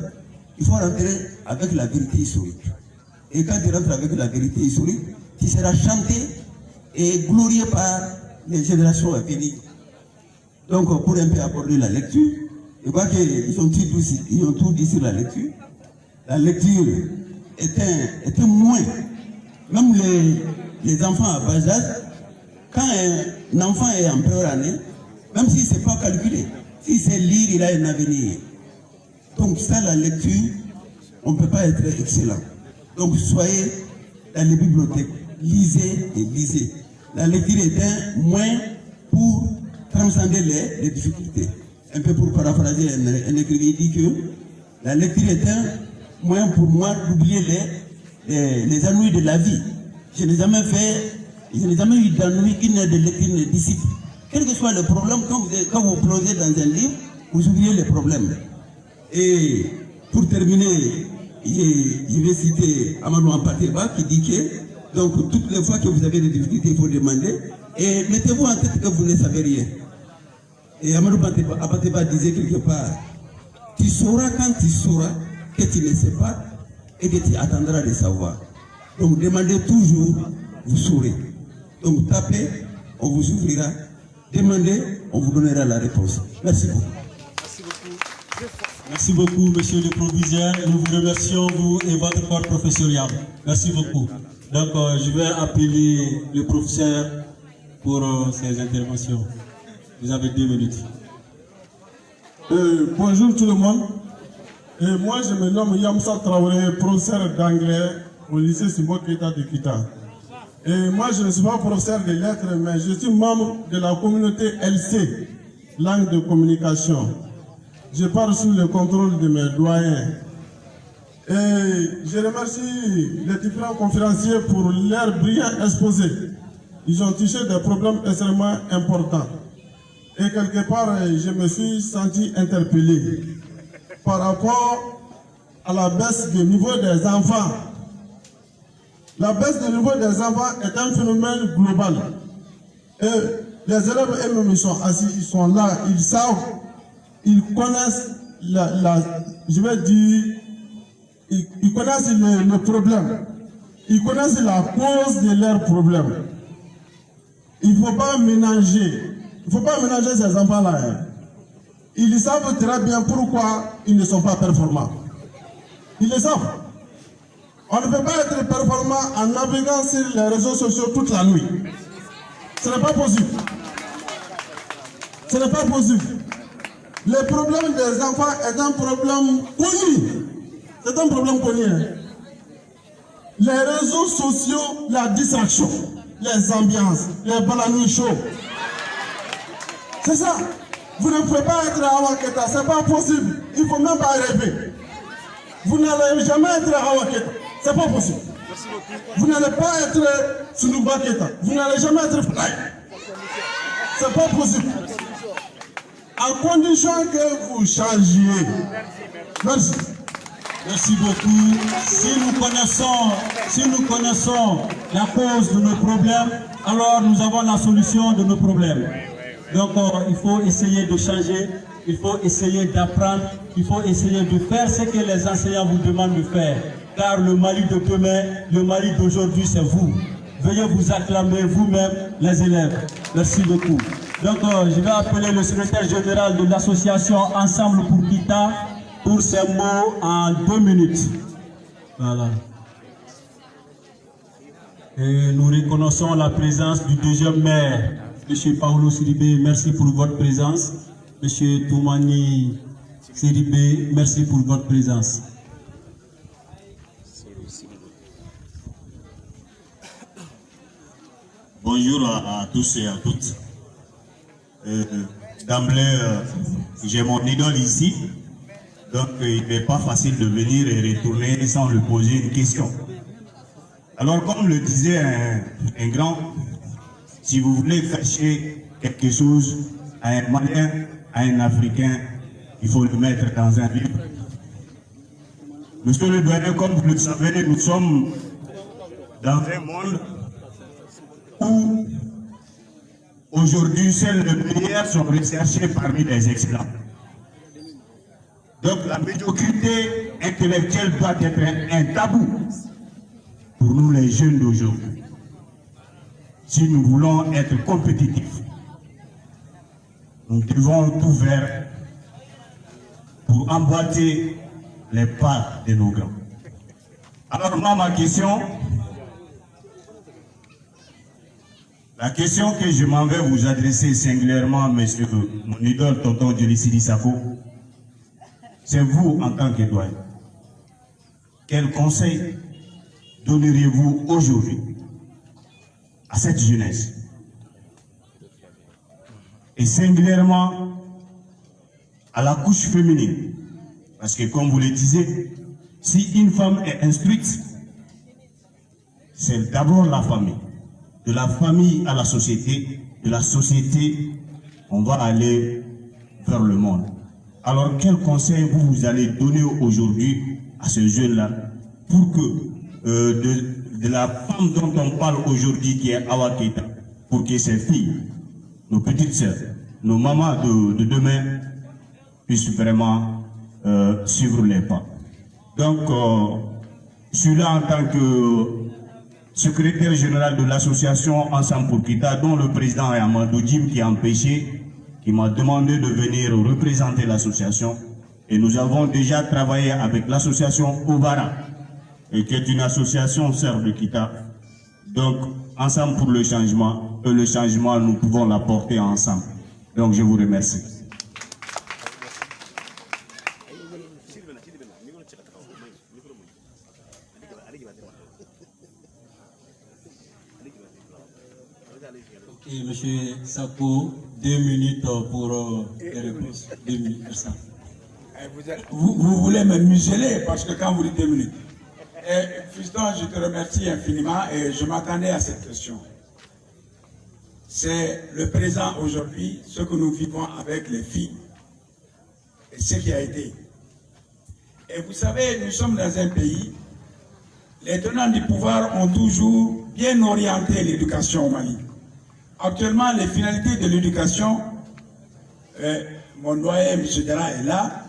il faut rentrer avec la vérité historique. Et quand tu rentres avec la vérité historique, tu seras chanté et glorieux par les générations à venir. Donc, pour un peu aborder la lecture, je crois qu'ils ont tout dit sur la lecture. La lecture est un moyen. Même les enfants à bas âge, quand un enfant est en première année, même si ce n'est pas calculé, si c'est lire, il a un avenir. Donc ça, la lecture, on ne peut pas être excellent. Donc soyez dans les bibliothèques, lisez et lisez. La lecture est un moyen pour transcender les difficultés. Un peu pour paraphraser un écrivain, il dit que la lecture est un moyen pour moi d'oublier les ennuis de la vie. Je n'ai jamais eu d'ennui qui n'est de lecture, de discipline. Quel que soit le problème, quand vous plongez dans un livre, vous oubliez les problèmes. Et pour terminer, je vais citer Amadou Ampateba qui dit que donc toutes les fois que vous avez des difficultés, il faut demander. Et mettez-vous en tête que vous ne savez rien. Et Amadou Ampateba disait quelque part, tu sauras quand tu sauras que tu ne sais pas et que tu attendras de savoir. Donc demandez toujours, vous saurez. Donc tapez, on vous ouvrira. Demandez, on vous donnera la réponse. Merci beaucoup. Merci beaucoup, monsieur le proviseur. Nous vous remercions, vous et votre corps professorial. Merci beaucoup. Donc, je vais appeler le professeur pour ses interventions. Vous avez 2 minutes. Bonjour tout le monde. Moi, je me nomme Yamsa Traoré, professeur d'anglais au lycée Simon Keita de Kita. Et moi, je ne suis pas professeur de lettres, mais je suis membre de la communauté LC, langue de communication. Je parle sous le contrôle de mes doyens. Et je remercie les différents conférenciers pour leur brillant exposé. Ils ont touché des problèmes extrêmement importants. Et quelque part, je me suis senti interpellé par rapport à la baisse du niveau des enfants. La baisse du niveau des enfants est un phénomène global. Et les élèves eux-mêmes, ils sont assis, ils sont là, ils savent, ils connaissent je vais dire, ils connaissent le problème. Ils connaissent la cause de leurs problèmes. Il ne faut pas ménager. Il ne faut pas ménager ces enfants-là. Hein. Ils savent très bien pourquoi ils ne sont pas performants. Ils le savent. On ne peut pas être performant en naviguant sur les réseaux sociaux toute la nuit. Ce n'est pas possible. Ce n'est pas possible. Le problème des enfants est un problème connu. C'est un problème connu. Hein. Les réseaux sociaux, la distraction, les ambiances, les balanis chauds. C'est ça. Vous ne pouvez pas être à Awaketa, ce n'est pas possible. Il ne faut même pas rêver. Vous n'allez jamais être à Awaketa. Ce n'est pas possible. Vous n'allez pas être Sunouba Keita. Vous n'allez jamais être Fly. Ce n'est pas possible. À condition que vous changiez. Merci. Merci beaucoup. Si nous connaissons la cause de nos problèmes, alors nous avons la solution de nos problèmes. Donc il faut essayer de changer, il faut essayer d'apprendre, il faut essayer de faire ce que les enseignants vous demandent de faire. Car le Mali de demain, le Mali d'aujourd'hui, c'est vous. Veuillez vous acclamer vous-même, les élèves. Merci beaucoup. Donc je vais appeler le secrétaire général de l'association Ensemble pour Kita pour ses mots en 2 minutes. Voilà. Et nous reconnaissons la présence du deuxième maire, M. Paolo Sidibé, merci pour votre présence. M. Toumani Sidibé, merci pour votre présence. Bonjour à tous et à toutes. D'emblée, j'ai mon idole ici, donc il n'est pas facile de venir et retourner sans lui poser une question. Alors, comme le disait un grand, si vous voulez cacher quelque chose à un Malien, à un Africain, il faut le mettre dans un livre. Monsieur le doyen, comme vous le savez, nous sommes dans un monde où aujourd'hui seuls les meilleurs sont recherchés parmi les excellents. Donc la médiocrité intellectuelle doit être un tabou pour nous les jeunes d'aujourd'hui. Si nous voulons être compétitifs, nous devons tout faire pour emboîter les pas de nos grands. Alors moi, ma question, La question que je m'en vais vous adresser singulièrement, monsieur, mon idole, tonton Dionisidi Sako, c'est vous en tant que doyen. Quel conseil donneriez-vous aujourd'hui à cette jeunesse? Et singulièrement à la couche féminine. Parce que comme vous le disiez, si une femme est instruite, c'est d'abord la famille. De la famille à la société, de la société, on va aller vers le monde. Alors quel conseil vous allez donner aujourd'hui à ce jeune-là pour que de la femme dont on parle aujourd'hui qui est Awa Keita, pour que ses filles, nos petites sœurs, nos mamans de demain puissent vraiment suivre les pas. Donc, je suis là en tant que secrétaire général de l'association Ensemble pour Keita, dont le président est Amadou Djim qui a empêché, qui m'a demandé de venir représenter l'association. Et nous avons déjà travaillé avec l'association Ovara, qui est une association sœur de Keita. Donc, Ensemble pour le changement, et le changement, nous pouvons l'apporter ensemble. Donc, je vous remercie. Ok, monsieur Sako, 2 minutes pour les réponses. 2 minutes, merci. Vous voulez me museler parce que quand vous dites 2 minutes. Fiston, je te remercie infiniment et je m'attendais à cette question. C'est le présent aujourd'hui, ce que nous vivons avec les filles et ce qui a été. Et vous savez, nous sommes dans un pays, les tenants du pouvoir ont toujours bien orienté l'éducation au Mali. Actuellement, les finalités de l'éducation, mon doyen M. Dara est là,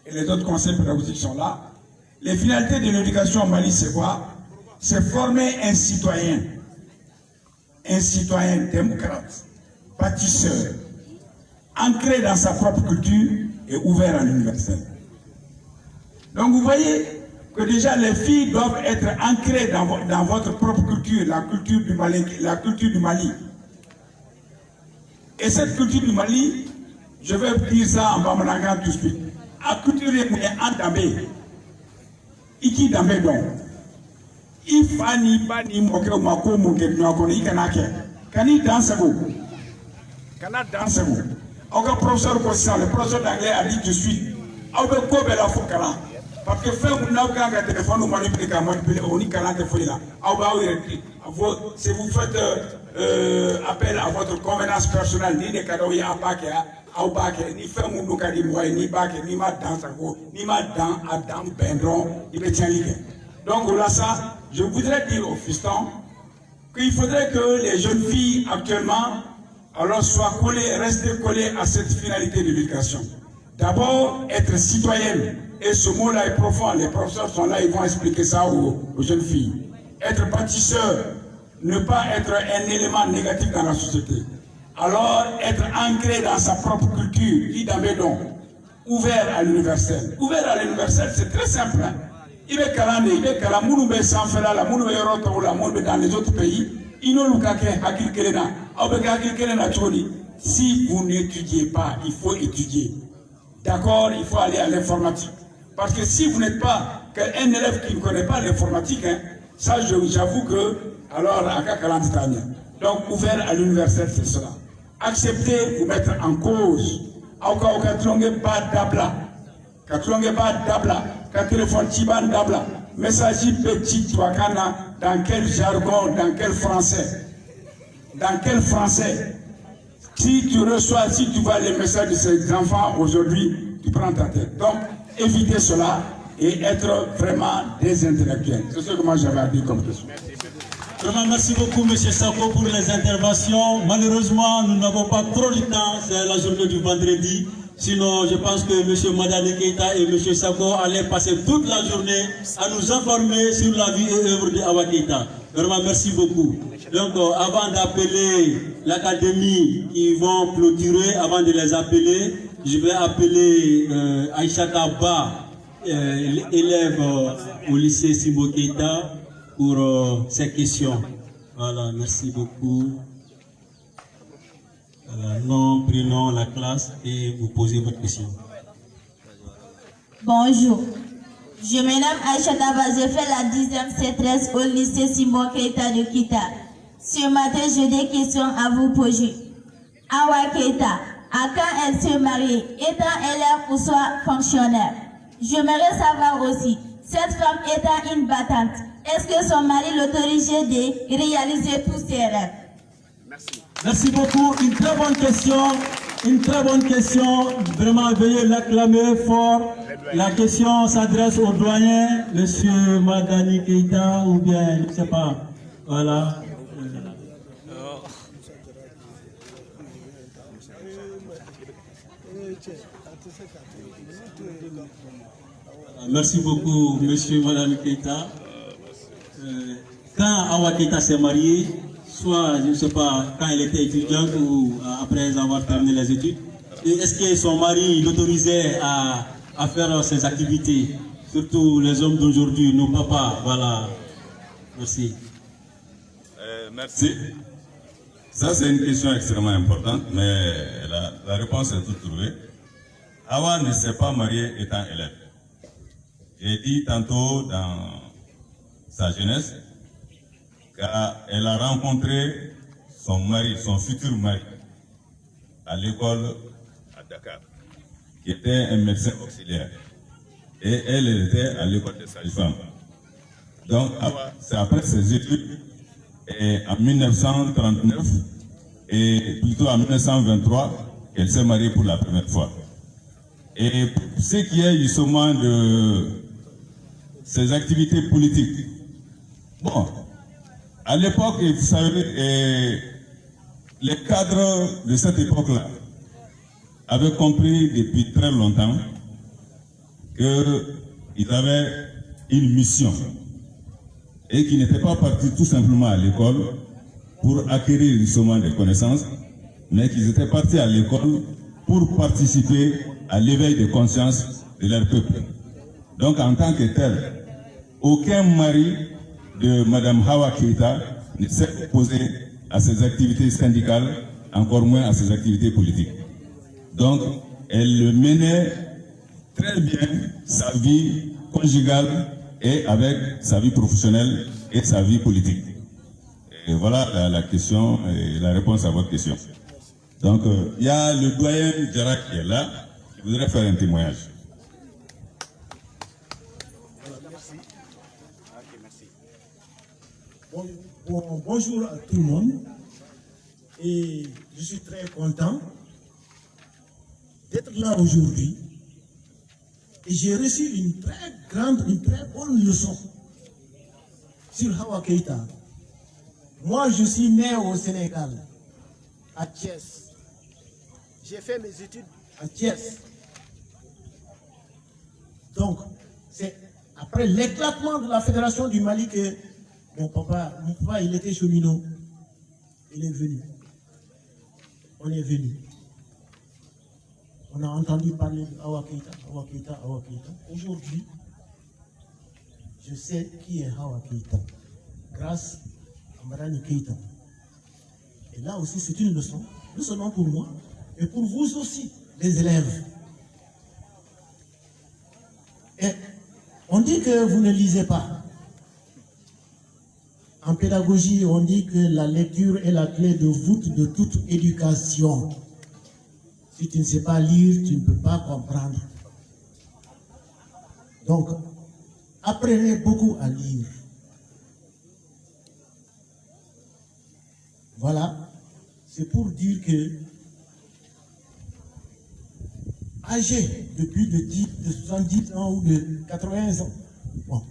et les autres conseils pédagogiques sont là. Les finalités de l'éducation au Mali, c'est quoi? C'est former un citoyen démocrate, bâtisseur, ancré dans sa propre culture et ouvert à l'universel. Donc vous voyez que déjà les filles doivent être ancrées dans votre propre culture, la culture du Mali. Et cette culture du Mali, je vais dire ça en Bamanagan tout de suite. La culture est entambée. Iki dambe donc. Ifani bani moke mako moke nyako ni kanake. Kani danse vous. Kana danse vous. Aucun professeur conscient, le professeur d'anglais a dit tout de suite. Aube kobe la fokala. Parce que fait vous n'avez qu'un téléphone ou manipuler qu'à manipuler on y canal de folie là. Si vous faites appel à votre convenance personnelle, ni des cadeaux à Baké, ni fait mon bouca di moi, ni Baké, ni ma danse ni ma dent à dent pendron, il me tient lié. Donc voilà ça, je voudrais dire aux fistons qu'il faudrait que les jeunes filles actuellement alors soient collées, rester collées à cette finalité de l'éducation. D'abord, être citoyenne. Et ce mot-là est profond. Les professeurs sont là, ils vont expliquer ça aux jeunes filles. Être bâtisseur, ne pas être un élément négatif dans la société. Alors, être ancré dans sa propre culture, dit dans Bédon, ouvert à l'universel. Ouvert à l'universel, c'est très simple. Il est calé, il est calé, il est sans faire la moule dans les autres pays. Il ne si vous n'étudiez pas, il faut étudier. D'accord, il faut aller à l'informatique. Parce que si vous n'êtes pas un élève qui ne connaît pas l'informatique, hein, ça j'avoue que, alors, donc ouvert à l'universel, c'est cela. Acceptez vous mettre en cause. Message petit, dans quel jargon, dans quel français? Dans quel français? Si tu reçois, si tu vois les messages de ces enfants aujourd'hui, tu prends ta tête. Donc, évitez cela et être vraiment des intellectuels. C'est ce que moi j'avais à dire comme question. Vraiment, merci beaucoup, M. Sako, pour les interventions. Malheureusement, nous n'avons pas trop de temps. C'est la journée du vendredi. Sinon, je pense que M. Madani Keita et M. Sako allaient passer toute la journée à nous informer sur la vie et œuvre de Awa Keita. Vraiment, merci beaucoup. Donc, avant d'appeler l'académie qui vont clôturer, avant de les appeler, je vais appeler Aïcha Kaba, élève au lycée Simbo Keita, pour ces questions. Voilà, merci beaucoup. Nom, prénom, la classe et vous posez votre question. Bonjour. Je me nomme Aïcha Daba, j'ai fait la 10e C13 au lycée Simon Keita de Kita. Ce matin, j'ai des questions à vous poser. Awa Keita, à quand elle se marie, étant élève ou soit fonctionnaire? J'aimerais savoir aussi, cette femme étant une battante, est-ce que son mari l'autorisait de réaliser tous ses rêves? Merci. Merci beaucoup. Une très bonne question. Une très bonne question. Vraiment, veuillez l'acclamer fort. La question s'adresse au doyen, monsieur Madani Keita, ou bien, je ne sais pas. Voilà. Merci beaucoup, monsieur Madani Keita. Quand Awa Keita s'est mariée, soit, je ne sais pas, quand elle était étudiante ou après avoir terminé les études, est-ce que son mari l'autorisait à faire ses activités, surtout les hommes d'aujourd'hui, nos papas? Voilà. Merci. Merci. Ça, c'est une question extrêmement importante, mais la réponse est toute trouvée. Awa ne s'est pas mariée étant élève. J'ai dit tantôt dans sa jeunesse qu'elle a rencontré son mari, son futur mari, à l'école à Dakar, qui était un médecin auxiliaire. Et elle était à l'école des sages-femmes. Donc, c'est après ses études, et en 1939, et plutôt en 1923, qu'elle s'est mariée pour la première fois. Et pour ce qui est justement de ses activités politiques, bon, à l'époque, vous savez, les cadres de cette époque-là avaient compris depuis très longtemps qu'ils avaient une mission et qu'ils n'étaient pas partis tout simplement à l'école pour acquérir justement des connaissances, mais qu'ils étaient partis à l'école pour participer à l'éveil de conscience de leur peuple. Donc en tant que tel, aucun mari de Mme Awa Keita ne s'est opposé à ses activités syndicales, encore moins à ses activités politiques. Donc, elle menait très bien sa vie conjugale et avec sa vie professionnelle et sa vie politique. Et voilà la question et la réponse à votre question. Donc, il y a le doyen Djarak qui est là, qui voudrait faire un témoignage. Bonjour à tout le monde et je suis très content d'être là aujourd'hui et j'ai reçu une très bonne leçon sur Awa Keita. Moi je suis né au Sénégal, à Thiès. J'ai fait mes études à Thiès. Donc c'est après l'éclatement de la Fédération du Mali que mon papa, il était cheminot. Il est venu. On est venu. On a entendu parler de Awa Keita, Awa Keita, Awa Keita. Aujourd'hui, je sais qui est Awa Keita. Grâce à Madani Keita. Et là aussi, c'est une leçon. Leçon pour moi. Et pour vous aussi, les élèves. Et on dit que vous ne lisez pas. En pédagogie, on dit que la lecture est la clé de voûte de toute éducation. Si tu ne sais pas lire, tu ne peux pas comprendre. Donc, apprenez beaucoup à lire. Voilà, c'est pour dire que, âgé de plus de 70 ans ou de 80 ans, bon,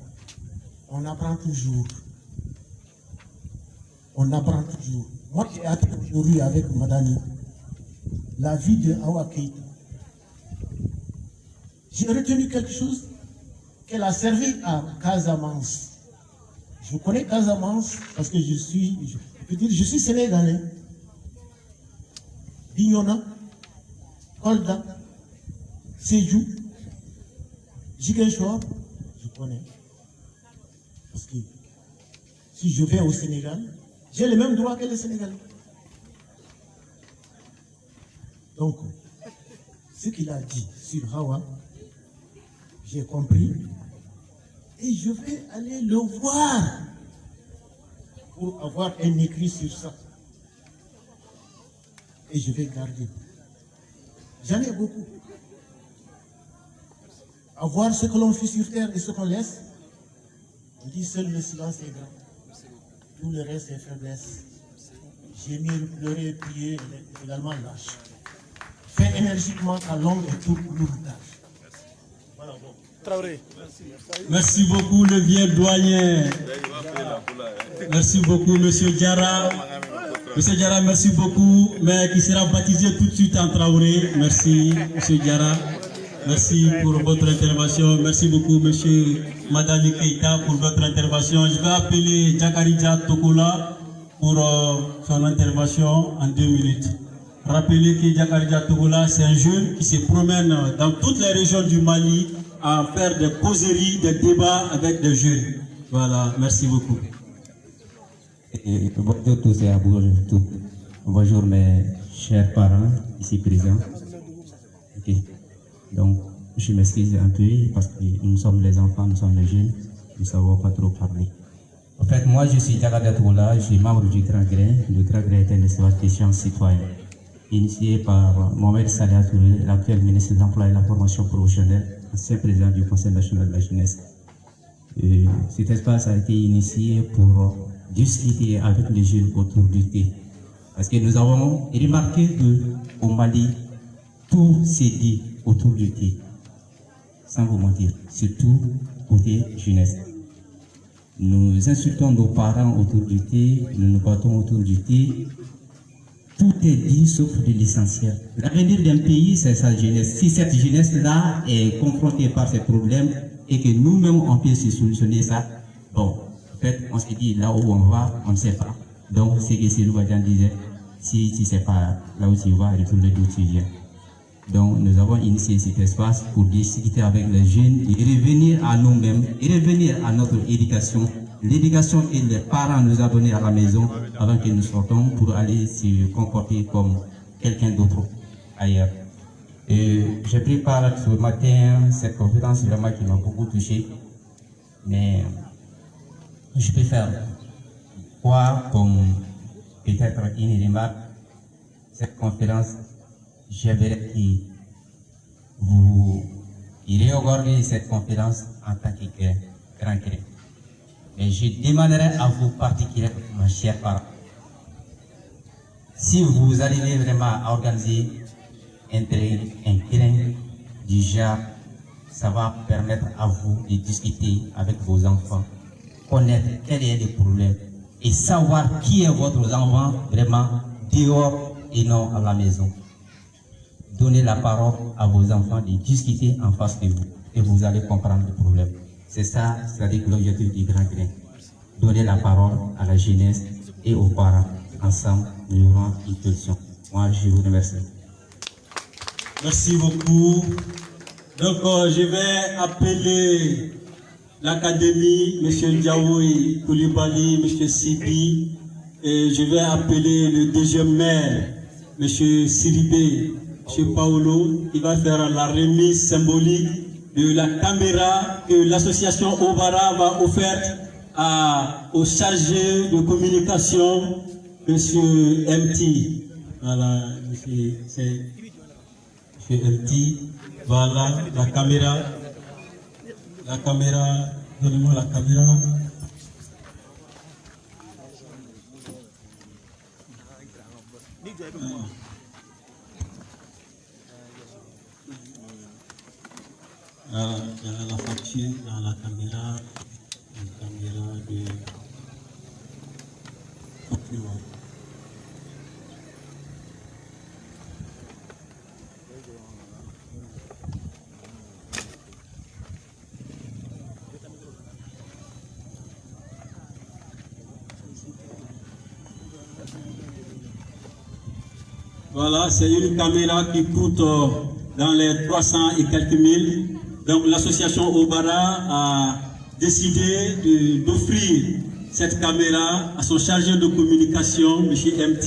on apprend toujours. On apprend toujours. Moi, j'ai appris aujourd'hui avec Madani la vie de Awa Keita. J'ai retenu quelque chose qu'elle a servi à Casamance. Je connais Casamance parce que je suis sénégalais. Bignona, Kolda, Sédhiou, Ziguinchor, je connais. Parce que si je vais au Sénégal, j'ai le même droit que les Sénégalais. Donc, ce qu'il a dit sur Hawa, j'ai compris. Et je vais aller le voir pour avoir un écrit sur ça. Et je vais garder. J'en ai beaucoup. À voir ce que l'on fait sur terre et ce qu'on laisse. On dit seul le silence est grand. Tout le reste est faiblesse. Gémir, pleurer, prier, également lâche. Fais énergiquement ta longue et toute lourde tâche. Voilà, bon. Traoré. Merci beaucoup, le vieux doyen. Merci beaucoup, monsieur Diarra. Monsieur Diarra, merci beaucoup, mais qui sera baptisé tout de suite en Traoré. Merci, monsieur Diarra. Merci pour votre intervention. Merci beaucoup, monsieur Madame Keita, pour votre intervention. Je vais appeler Djakarija Tokola pour son intervention en 2 minutes. Rappelez que Djakarija Tokola, c'est un jeune qui se promène dans toutes les régions du Mali à faire des causeries, des débats avec des jeunes. Voilà, merci beaucoup. Bonjour tous et à tous. Bonjour mes chers parents ici présents. Okay. Donc, je m'excuse un peu parce que nous sommes les enfants, nous sommes les jeunes, nous ne savons pas trop parler. En fait, moi je suis Djakarija Tokola, je suis membre du Grand Grain. Le Grand Grain est un espace d'échange citoyen initié par Mohamed Salah Touré, l'actuel ministre de l'Emploi et de la Formation professionnelle, ancien président du Conseil national de la jeunesse. Cet espace a été initié pour discuter avec les jeunes autour du thé. Parce que nous avons remarqué qu'au Mali, tout s'est dit autour du thé. Sans vous mentir, surtout côté jeunesse. Nous insultons nos parents autour du thé, nous nous battons autour du thé. Tout est dit sauf de l'essentiel. L'avenir d'un pays, c'est sa jeunesse. Si cette jeunesse-là est confrontée par ces problèmes et que nous-mêmes on peut se solutionner ça, bon, en fait, on se dit là où on va, on ne sait pas. Donc, c'est que Cyril Badian disait, si tu ne sais pas là où tu vas, retourne d'où tu viens. Donc, nous avons initié cet espace pour discuter avec les jeunes et revenir à nous-mêmes, et revenir à notre éducation. L'éducation et les parents nous ont donné à la maison avant que nous sortons pour aller se comporter comme quelqu'un d'autre ailleurs. J'ai pris part ce matin cette conférence vraiment qui m'a beaucoup touché. Mais je peux faire quoi comme peut-être une remarque. Cette conférence, j'aimerais que vous réorganisez cette conférence en tant que grand créateur. Mais je demanderai à vous particulièrement, mes chers parents, si vous arrivez vraiment à organiser un grain du genre, ça va permettre à vous de discuter avec vos enfants, connaître quel est le problème et savoir qui est votre enfant vraiment dehors et non à la maison. Donnez la parole à vos enfants de discuter en face de vous et vous allez comprendre le problème. C'est ça, c'est-à-dire l'objectif du Grand Grain. Donner la parole à la jeunesse et aux parents. Ensemble, nous aurons une solution. Moi, je vous remercie. Merci beaucoup. Donc, je vais appeler l'académie, M. Diawoui Koulibaly, M. Sibi, et je vais appeler le deuxième maire, M. Siribé, M. Paolo, qui va faire la remise symbolique de la caméra que l'association Obara va offrir au chargé de communication, M. MT. Voilà, c'est M. MT. Voilà, la caméra. La caméra, donnez-moi la caméra. La facture dans la caméra de facture. Voilà, c'est une caméra qui coûte dans les 300 et quelques mille. Donc l'association Obara a décidé d'offrir cette caméra à son chargé de communication, M. MT,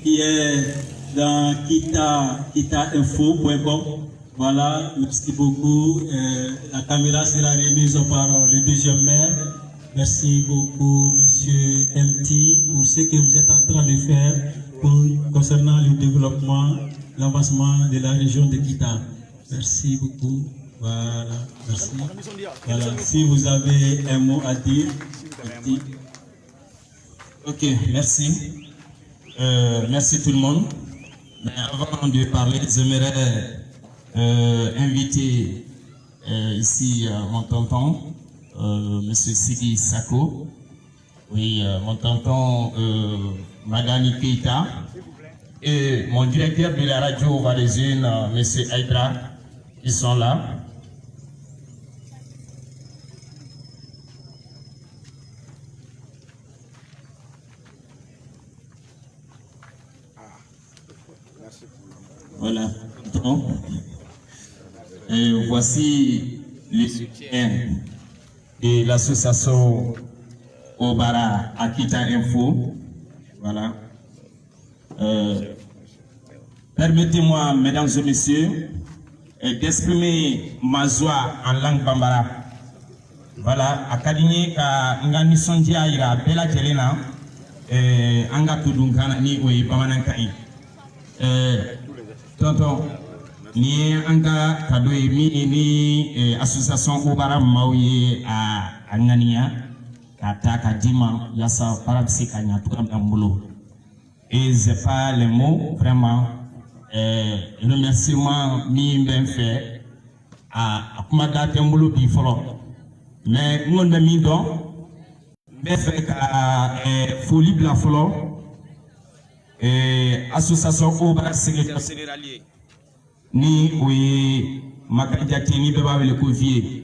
qui est dans kita.info.com. Voilà, merci beaucoup. La caméra sera remise par le deuxième maire. Merci beaucoup, Monsieur MT, pour ce que vous êtes en train de faire concernant le développement, l'avancement de la région de Kita. Merci beaucoup. Voilà, merci. Voilà, si vous avez un mot à dire. MT. Ok, merci. Merci tout le monde. Mais avant de parler, j'aimerais inviter ici mon tonton, Monsieur Sidi Sako, oui, mon tonton Madani Keita, et mon directeur de la radio valaisienne, Monsieur Aydra, qui sont là. Voilà. Donc, voici le soutien de l'association Obara Akita Info. Voilà. Permettez-moi, mesdames et messieurs, d'exprimer ma joie en langue bambara. Voilà. Akadini ka ngani sondia ira bela jelena anga tudungana ni oyi bamanankai. Tonton, ni anga kadoi ni association Obara Maouye à Ngania, Kata Kadima, Yassa Parabsi Kanya, Turambulo. Et c'est pas les mots, vraiment. Remerciement mi bien fait à Kumada Tembulo Bifolo. Mais nous on a mis donc, mais fait qu'à Folie Blafolo. Association Obara secrétaire généralier ni oui makadjati ni beba le covier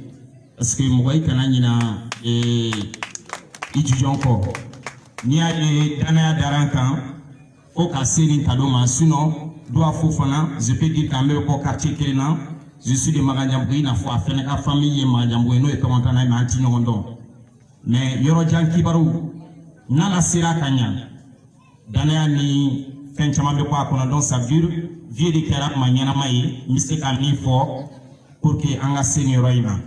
parce que moi kana nyina étudiant ko ni ale dana darankan o ka seni kadoma sinon doit fofana je peux dire quand même ko quartier kelena je suis de Magandjamboué na fois fene ka famille Magandjamboué no e commenta na anti nyondo mais yoro janki baru na la sira kanya Dana ni fen chama be kwa kono donc ça dure vie de kera manyana mai mistake ani fo pour que anga senior ina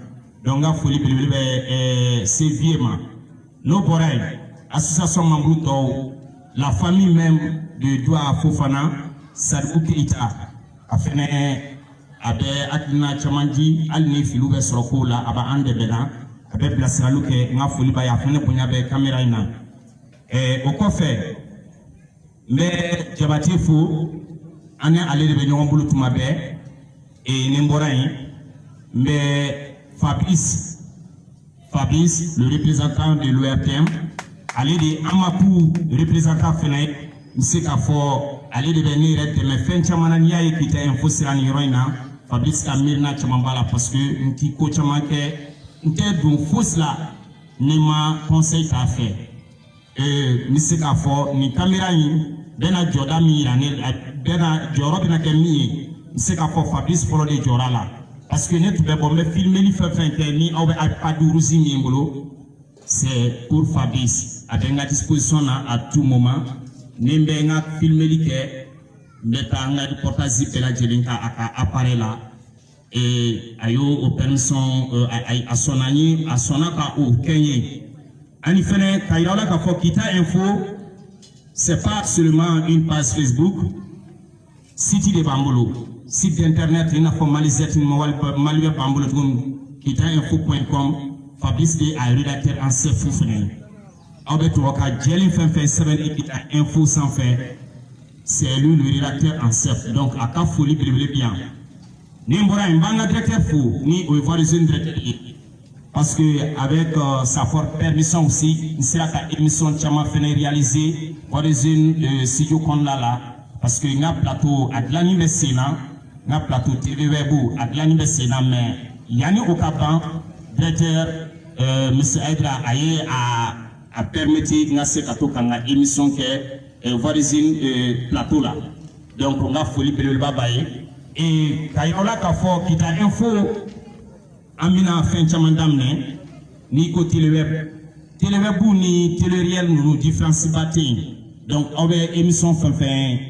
donc nga foli belebe c'est viema no boray association mambuto la famille même de Doua Fofana Sadou Keita afene abe akina chamanji alni filube soroko la aba ande bena abe blasiralu ke nga foli ba ya fene bunya be camera ina au coffre mais Jabati Fou, on est allé de venir en boulot tout ma belle et Nemborain, mais Fabrice, le représentant de l'ORTM, allé de Amapou, représentant Fenêtre, M. Kafo, allé de venir de mes fins Chamanania et qui était un faux Siraniroina, Fabrice Kamirna Chamambala, parce que un petit coach manqué, un tel d'un faux là, Nema conseil à faire. Monsieur Kafo, ni caméra bena joda mi irane bena joro bena kemi Monsieur Kafo Fabrice Folo de jora là parce que net be bombe filmer li fait ni au aduruzi mi ngolo c'est pour Fabrice à benga disposition à tout moment nembe nga filmer li ke beta nga reportage de la jelinka aka appareil là et ayo au permission à sonani à sonaka au Kenya. En effet, Kairala Kafo Kita Info, c'est pas seulement une page Facebook, site de Bambolo, site d'internet, il y a formalisé une Bambolo, KitaInfo.com, Fabrice de a rédacteur en chef Foufene. Albert Waka, Jelly Fenfen 7 Kita Info sans fait, c'est lui le rédacteur en chef. Donc, à Kafoli, bien. Nimbora, un banga directeur fou, ni au voir les directeur. Parce que avec sa forte permission aussi, il sera qu'à émission chama fait réaliser par une studio qu'on là parce que y a plateau à l'anime Sénat, y a plateau TV Webou à l'anime Sénat mais yani au Capan directeur Monsieur Aydra aye a permettre nga se kato kanga émission que voir une plateau là. Donc on a folie pele babaye et kayola ka fo kita info Amina fin chamandamne ni ko teleweb ni téléréel nous différencie batin donc on va émission fin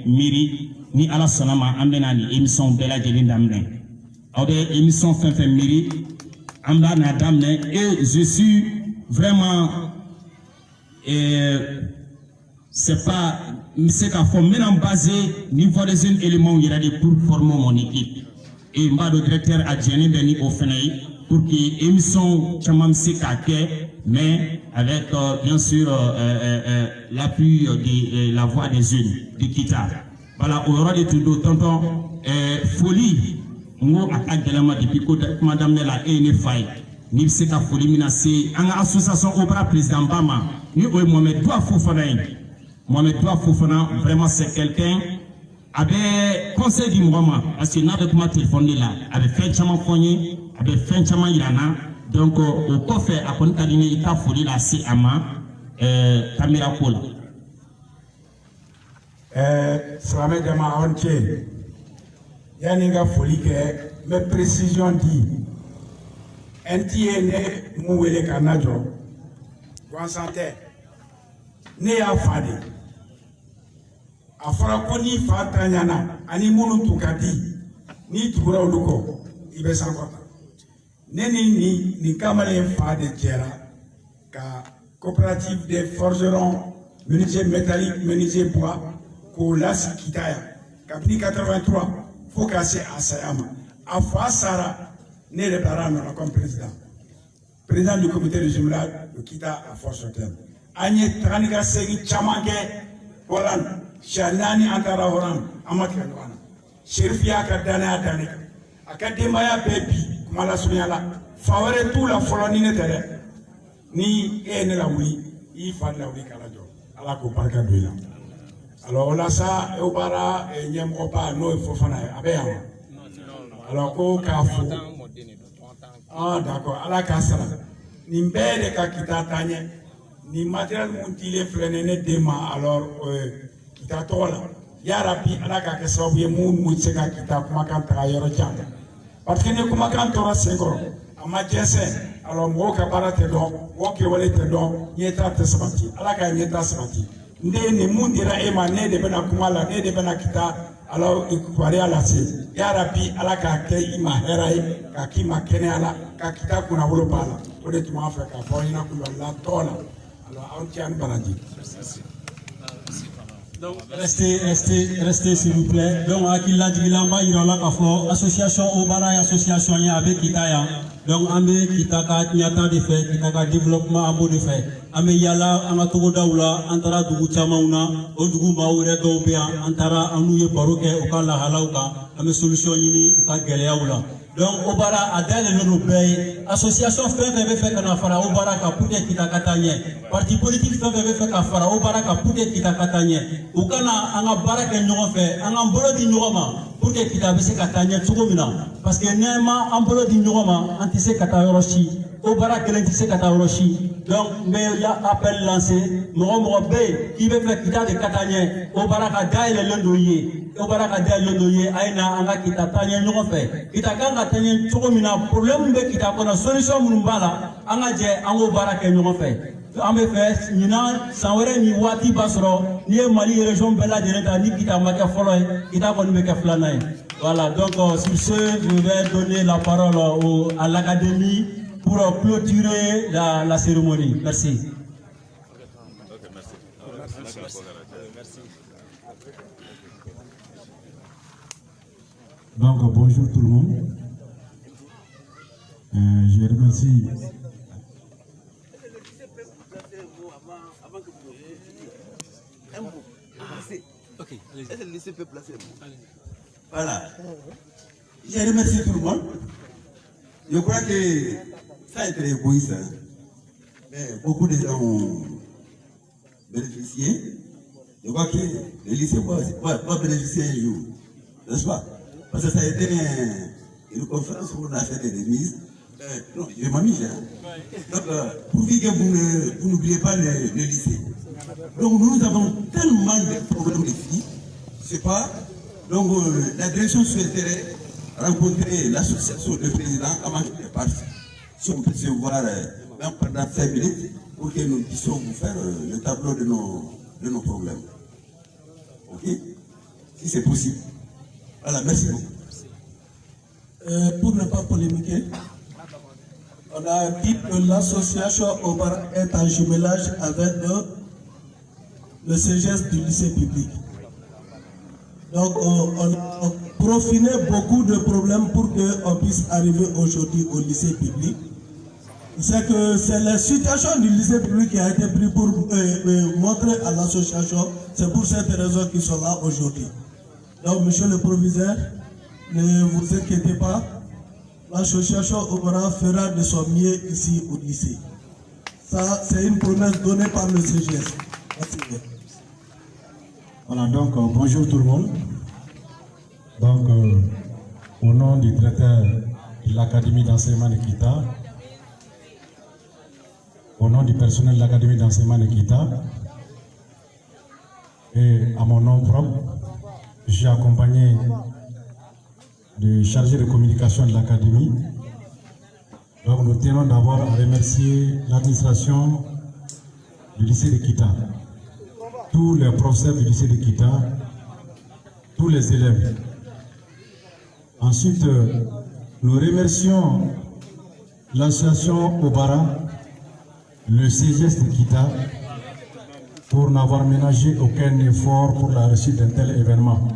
miri ni ala sɔnna ma an bɛna nin émission bɛɛ lajɛlen daminɛ aw bɛ émission fɛn fɛn miiri an b'a n'a daminɛ et je suis vraiment c'est pas n bɛ se k'a fɔ n bɛna basé niveau des jeunes éléments yɛrɛ de pour former mon équipe et n b'a dɔn directeur adjoint bɛ ni o fana ye pour que émission caman bɛ se k'a kɛ mais avec bien sûr l'appui de la voix des jeunes de Kita. Voilà, au yɔrɔ de tun don tonton foli n ko a ka gɛlɛn ma depuis ko kuma daminɛ la e ye ne fa ye n'i bɛ se ka foli min na se an ka association Obara président ba ma ni o ye Mohamed Doua Fofana ye. Mohamed Doua Fofana vraiment c'est quelqu'un a bɛ conseil di mɔgɔ ma parce que n'a bɛ kuma téléphone de la a bɛ fɛn caman fɔ n ye a bɛ fɛn caman yira n na donc o kɔfɛ a kɔni ka di ne ye i ka foli lase a ma caméra ko la. Silamɛ jama aw ni ce yanni n ka foli kɛ n bɛ précision di NT ye ne mun wele ka n lajɔ gansan tɛ ne y'a fa de a fɔra ko n'i fa taɲana ani minnu tun ka di n'i tugura olu kɔ i bɛ sankɔrɔta ne ni nin kamalen fa de jɛra ka coopérative des forgerons menuisiers métalliques menuisiers bois k'o lasigi Kita yan kabini 83 fo ka se a saya ma a fa sara ne yɛrɛ bilara a nɔna comme président du comité régional de Kita à Fort-sur-Terre an ye tagani ka segin caman kɛ Hollande siɲɛ 4 an taara Hollande an ma tigɛ ɲɔgɔn na Sheriff y'a ka danaya da ne kan a ka denbaya bɛɛ bi kuma lasurunya la fa wɛrɛ t'u la fɔlɔ ni ne tɛ dɛ ni e ye ne lawuli i fa lawuli k'ala jɔ ala k'o barika don i la alors o la sa Obara ɲɛmɔgɔba n'o ye Fofana ye a bɛ yan wa alors ko k'a fo d'accord ala k'a sara nin bɛɛ de ka Kita taa ɲɛ nin matériel mun dilen filɛ nin ne den ma alors Kita tɔgɔ la yarabi ala k'a kɛ sababu ye mun bɛ se ka Kita kumakan taga yɔrɔ jan parce que ni kumakan tora senkɔrɔ a ma jɛnsɛn alors mɔgɔw ka baara tɛ dɔn mɔgɔw kɛwale tɛ dɔn ɲɛtaa tɛ sabati ala ka ɲɛtaa sabati n den nin mun dira e ma ne de bɛna kuma la ne de bɛna Kita alors kibaruya lase yarabi ala k'a kɛ i ma hɛrɛ ye k'a k'i ma kɛnɛya la ka Kita kunnafolo b'a la o de tun b'a fɛ k'a fɔ ɲɛna kulubali tɔgɔ la alors aw cɛ ani baraji. Donc, restez s'il vous plaît. Donc, Akila Djilamba, il y a là association Obara et association avec Kita. Donc, on a Kita Nyata de fait, Kita développement abo de fait. Ame yala, Amatogo Daoula, Antara Dugu Chamauna, Odugu Maure Gaubea, Antara Anouye Baroke, Okala Halauka, Ame solution yini, Oka Geleaoula. Donc, Obara a dalé le Nobel, association fait Kanafara, Obara Kapute Kita Katanye, parti politique fait Kafara, Obara Kapute Kita Katanye, Okana Anga Baraka Nyofe, Anga Mbolo di Nyoma, pour que Kita Bese Katanye, Tsugomina, parce que Nema Ambolo di Nyoma, Antise Katayoroshi, Obara Kelentise Katayoroshi, donc, mais il y a appel lancé, Morobe, qui veut faire Kita de Katanye, Obara Kadaï le Londoye, Obara Kadaï le Londoye, Aina Anga Kita Tanye Nyofe, Kita Kanga Tanye Tsugomina, problème de Kita Kona, solution Mumbala, Anga Je, Ango Baraka Nyofe. En fait, nous avons ni wati basro, ni Mali région Bella de l'État, ni Kita Maka Foloy, Kita Bonumeka Flanay. Voilà, donc sur ce, je vais donner la parole à l'Académie pour clôturer la cérémonie. Merci. Donc, bonjour tout le monde. Je remercie. Ok, est-ce que le lycée peut placer? Voilà. Je remercie tout le monde. Je crois que ça a été égoïste. Mais beaucoup de gens ont bénéficié. Je crois que le lycée va bénéficier un jour. N'est-ce pas? Parce que ça a été une conférence où on a fait des remises. Non, je m'amuse. Donc, pour dire que vous n'oubliez pas le lycée. Donc, nous avons tellement de problèmes de filles. C'est pas. Donc, la direction souhaiterait rencontrer l'association de présidents avant que je parte. Si on peut se voir même pendant 5 minutes pour que nous puissions vous faire le tableau de nos problèmes. Ok? si c'est possible. Voilà, merci beaucoup. Pour ne pas polémiquer, on a dit que l'association Obara est en jumelage avec le CGS du lycée public. Donc on a profiné beaucoup de problèmes pour qu'on puisse arriver aujourd'hui au lycée public. C'est que c'est la situation du lycée public qui a été prise pour montrer à l'association. C'est pour cette raison qu'ils sont là aujourd'hui. Donc, monsieur le proviseur, ne vous inquiétez pas. L'association Obara fera de son mieux ici au lycée. Ça, c'est une promesse donnée par le CGS. Merci. Voilà, donc bonjour tout le monde. Donc, au nom du directeur de l'Académie d'enseignement de Kita, au nom du personnel de l'Académie d'enseignement de Kita, et à mon nom propre, je suis accompagné du chargé de communication de l'Académie. Donc nous tenons d'abord à remercier l'administration du lycée de Kita, tous les professeurs du lycée de Kita, tous les élèves. Ensuite, nous remercions l'association Obara, le CGS de Kita, pour n'avoir ménagé aucun effort pour la réussite d'un tel événement.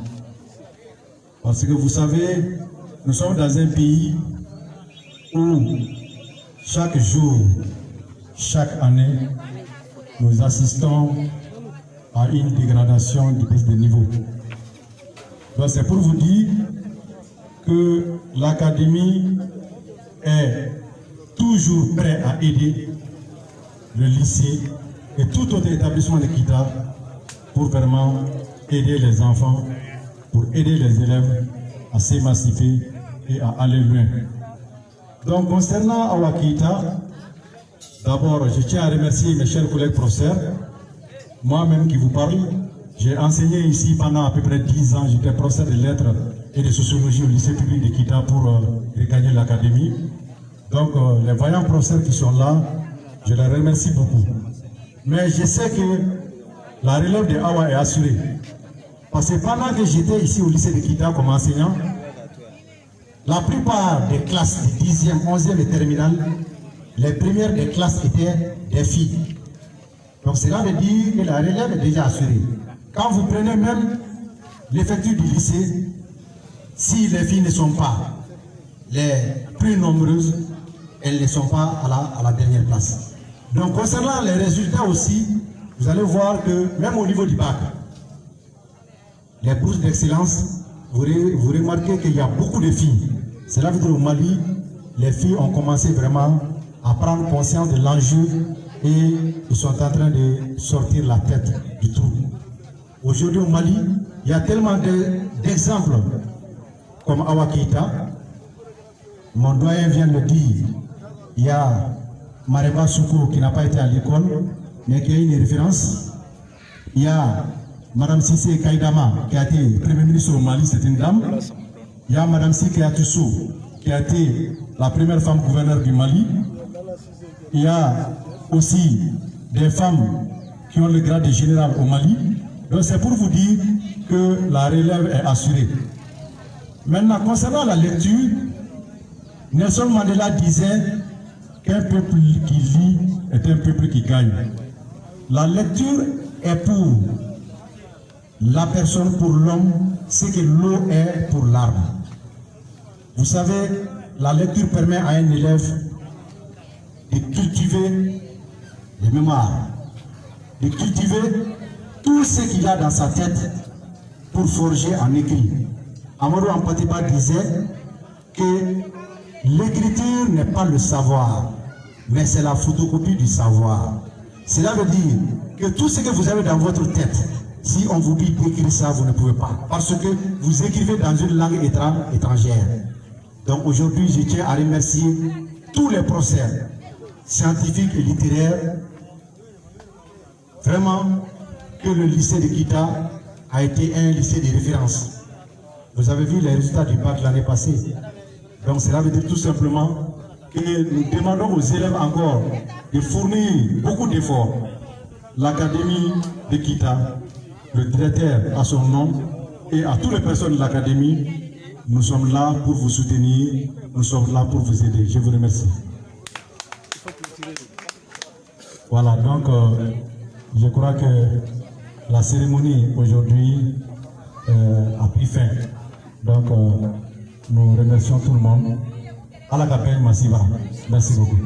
Parce que vous savez, nous sommes dans un pays où chaque jour, chaque année, nous assistons à une dégradation du baisse de niveau. Donc c'est pour vous dire que l'Académie est toujours prête à aider le lycée et tout autre établissement de Kita pour vraiment aider les enfants, pour aider les élèves à s'émanciper et à aller loin. Donc concernant Awa Kita, d'abord je tiens à remercier mes chers collègues professeurs. Moi-même qui vous parle, j'ai enseigné ici pendant à peu près 10 ans, j'étais professeur de lettres et de sociologie au lycée public de Kita pour regagner l'académie. Donc les vaillants professeurs qui sont là, je les remercie beaucoup. Mais je sais que la relève de Awa est assurée. Parce que pendant que j'étais ici au lycée de Kita comme enseignant, la plupart des classes de 10e, 11e et terminale, les premières des classes étaient des filles. Donc cela veut dire que la relève est déjà assurée. Quand vous prenez même l'effectif du lycée, si les filles ne sont pas les plus nombreuses, elles ne sont pas à la dernière place. Donc concernant les résultats aussi, vous allez voir que même au niveau du bac, les bourses d'excellence, vous remarquez qu'il y a beaucoup de filles. Cela veut dire au Mali, les filles ont commencé vraiment à prendre conscience de l'enjeu et ils sont en train de sortir la tête du trou. Aujourd'hui au Mali, il y a tellement d'exemples comme Awa Kita. Mon doyen vient de le dire. Il y a Mareba Soukou qui n'a pas été à l'école, mais qui a une référence. Il y a Madame Sissé Kaïdama qui a été Premier ministre au Mali, c'est une dame. Il y a Madame Sike Toussou qui a été la première femme gouverneure du Mali. Il y a aussi des femmes qui ont le grade de général au Mali. Donc c'est pour vous dire que la relève est assurée. Maintenant, concernant la lecture, Nelson Mandela disait qu'un peuple qui lit est un peuple qui gagne. La lecture est pour la personne, pour l'homme, ce que l'eau est pour l'arbre. Vous savez, la lecture permet à un élève de cultiver les mémoires, de cultiver tout ce qu'il y a dans sa tête pour forger en écrit. Amadou Ampatiba disait que l'écriture n'est pas le savoir, mais c'est la photocopie du savoir. Cela veut dire que tout ce que vous avez dans votre tête, si on vous dit d'écrire ça, vous ne pouvez pas. Parce que vous écrivez dans une langue étrangère. Donc aujourd'hui, je tiens à remercier tous les professeurs scientifiques et littéraires. Vraiment que le lycée de Kita a été un lycée de référence. Vous avez vu les résultats du bac l'année passée. Donc cela veut dire tout simplement que nous demandons aux élèves encore de fournir beaucoup d'efforts. L'académie de Kita, le directeur à son nom, et à toutes les personnes de l'académie, nous sommes là pour vous soutenir, nous sommes là pour vous aider. Je vous remercie. Voilà, donc je crois que la cérémonie aujourd'hui a pris fin. Donc nous remercions tout le monde. À la capelle Massiva. Merci beaucoup.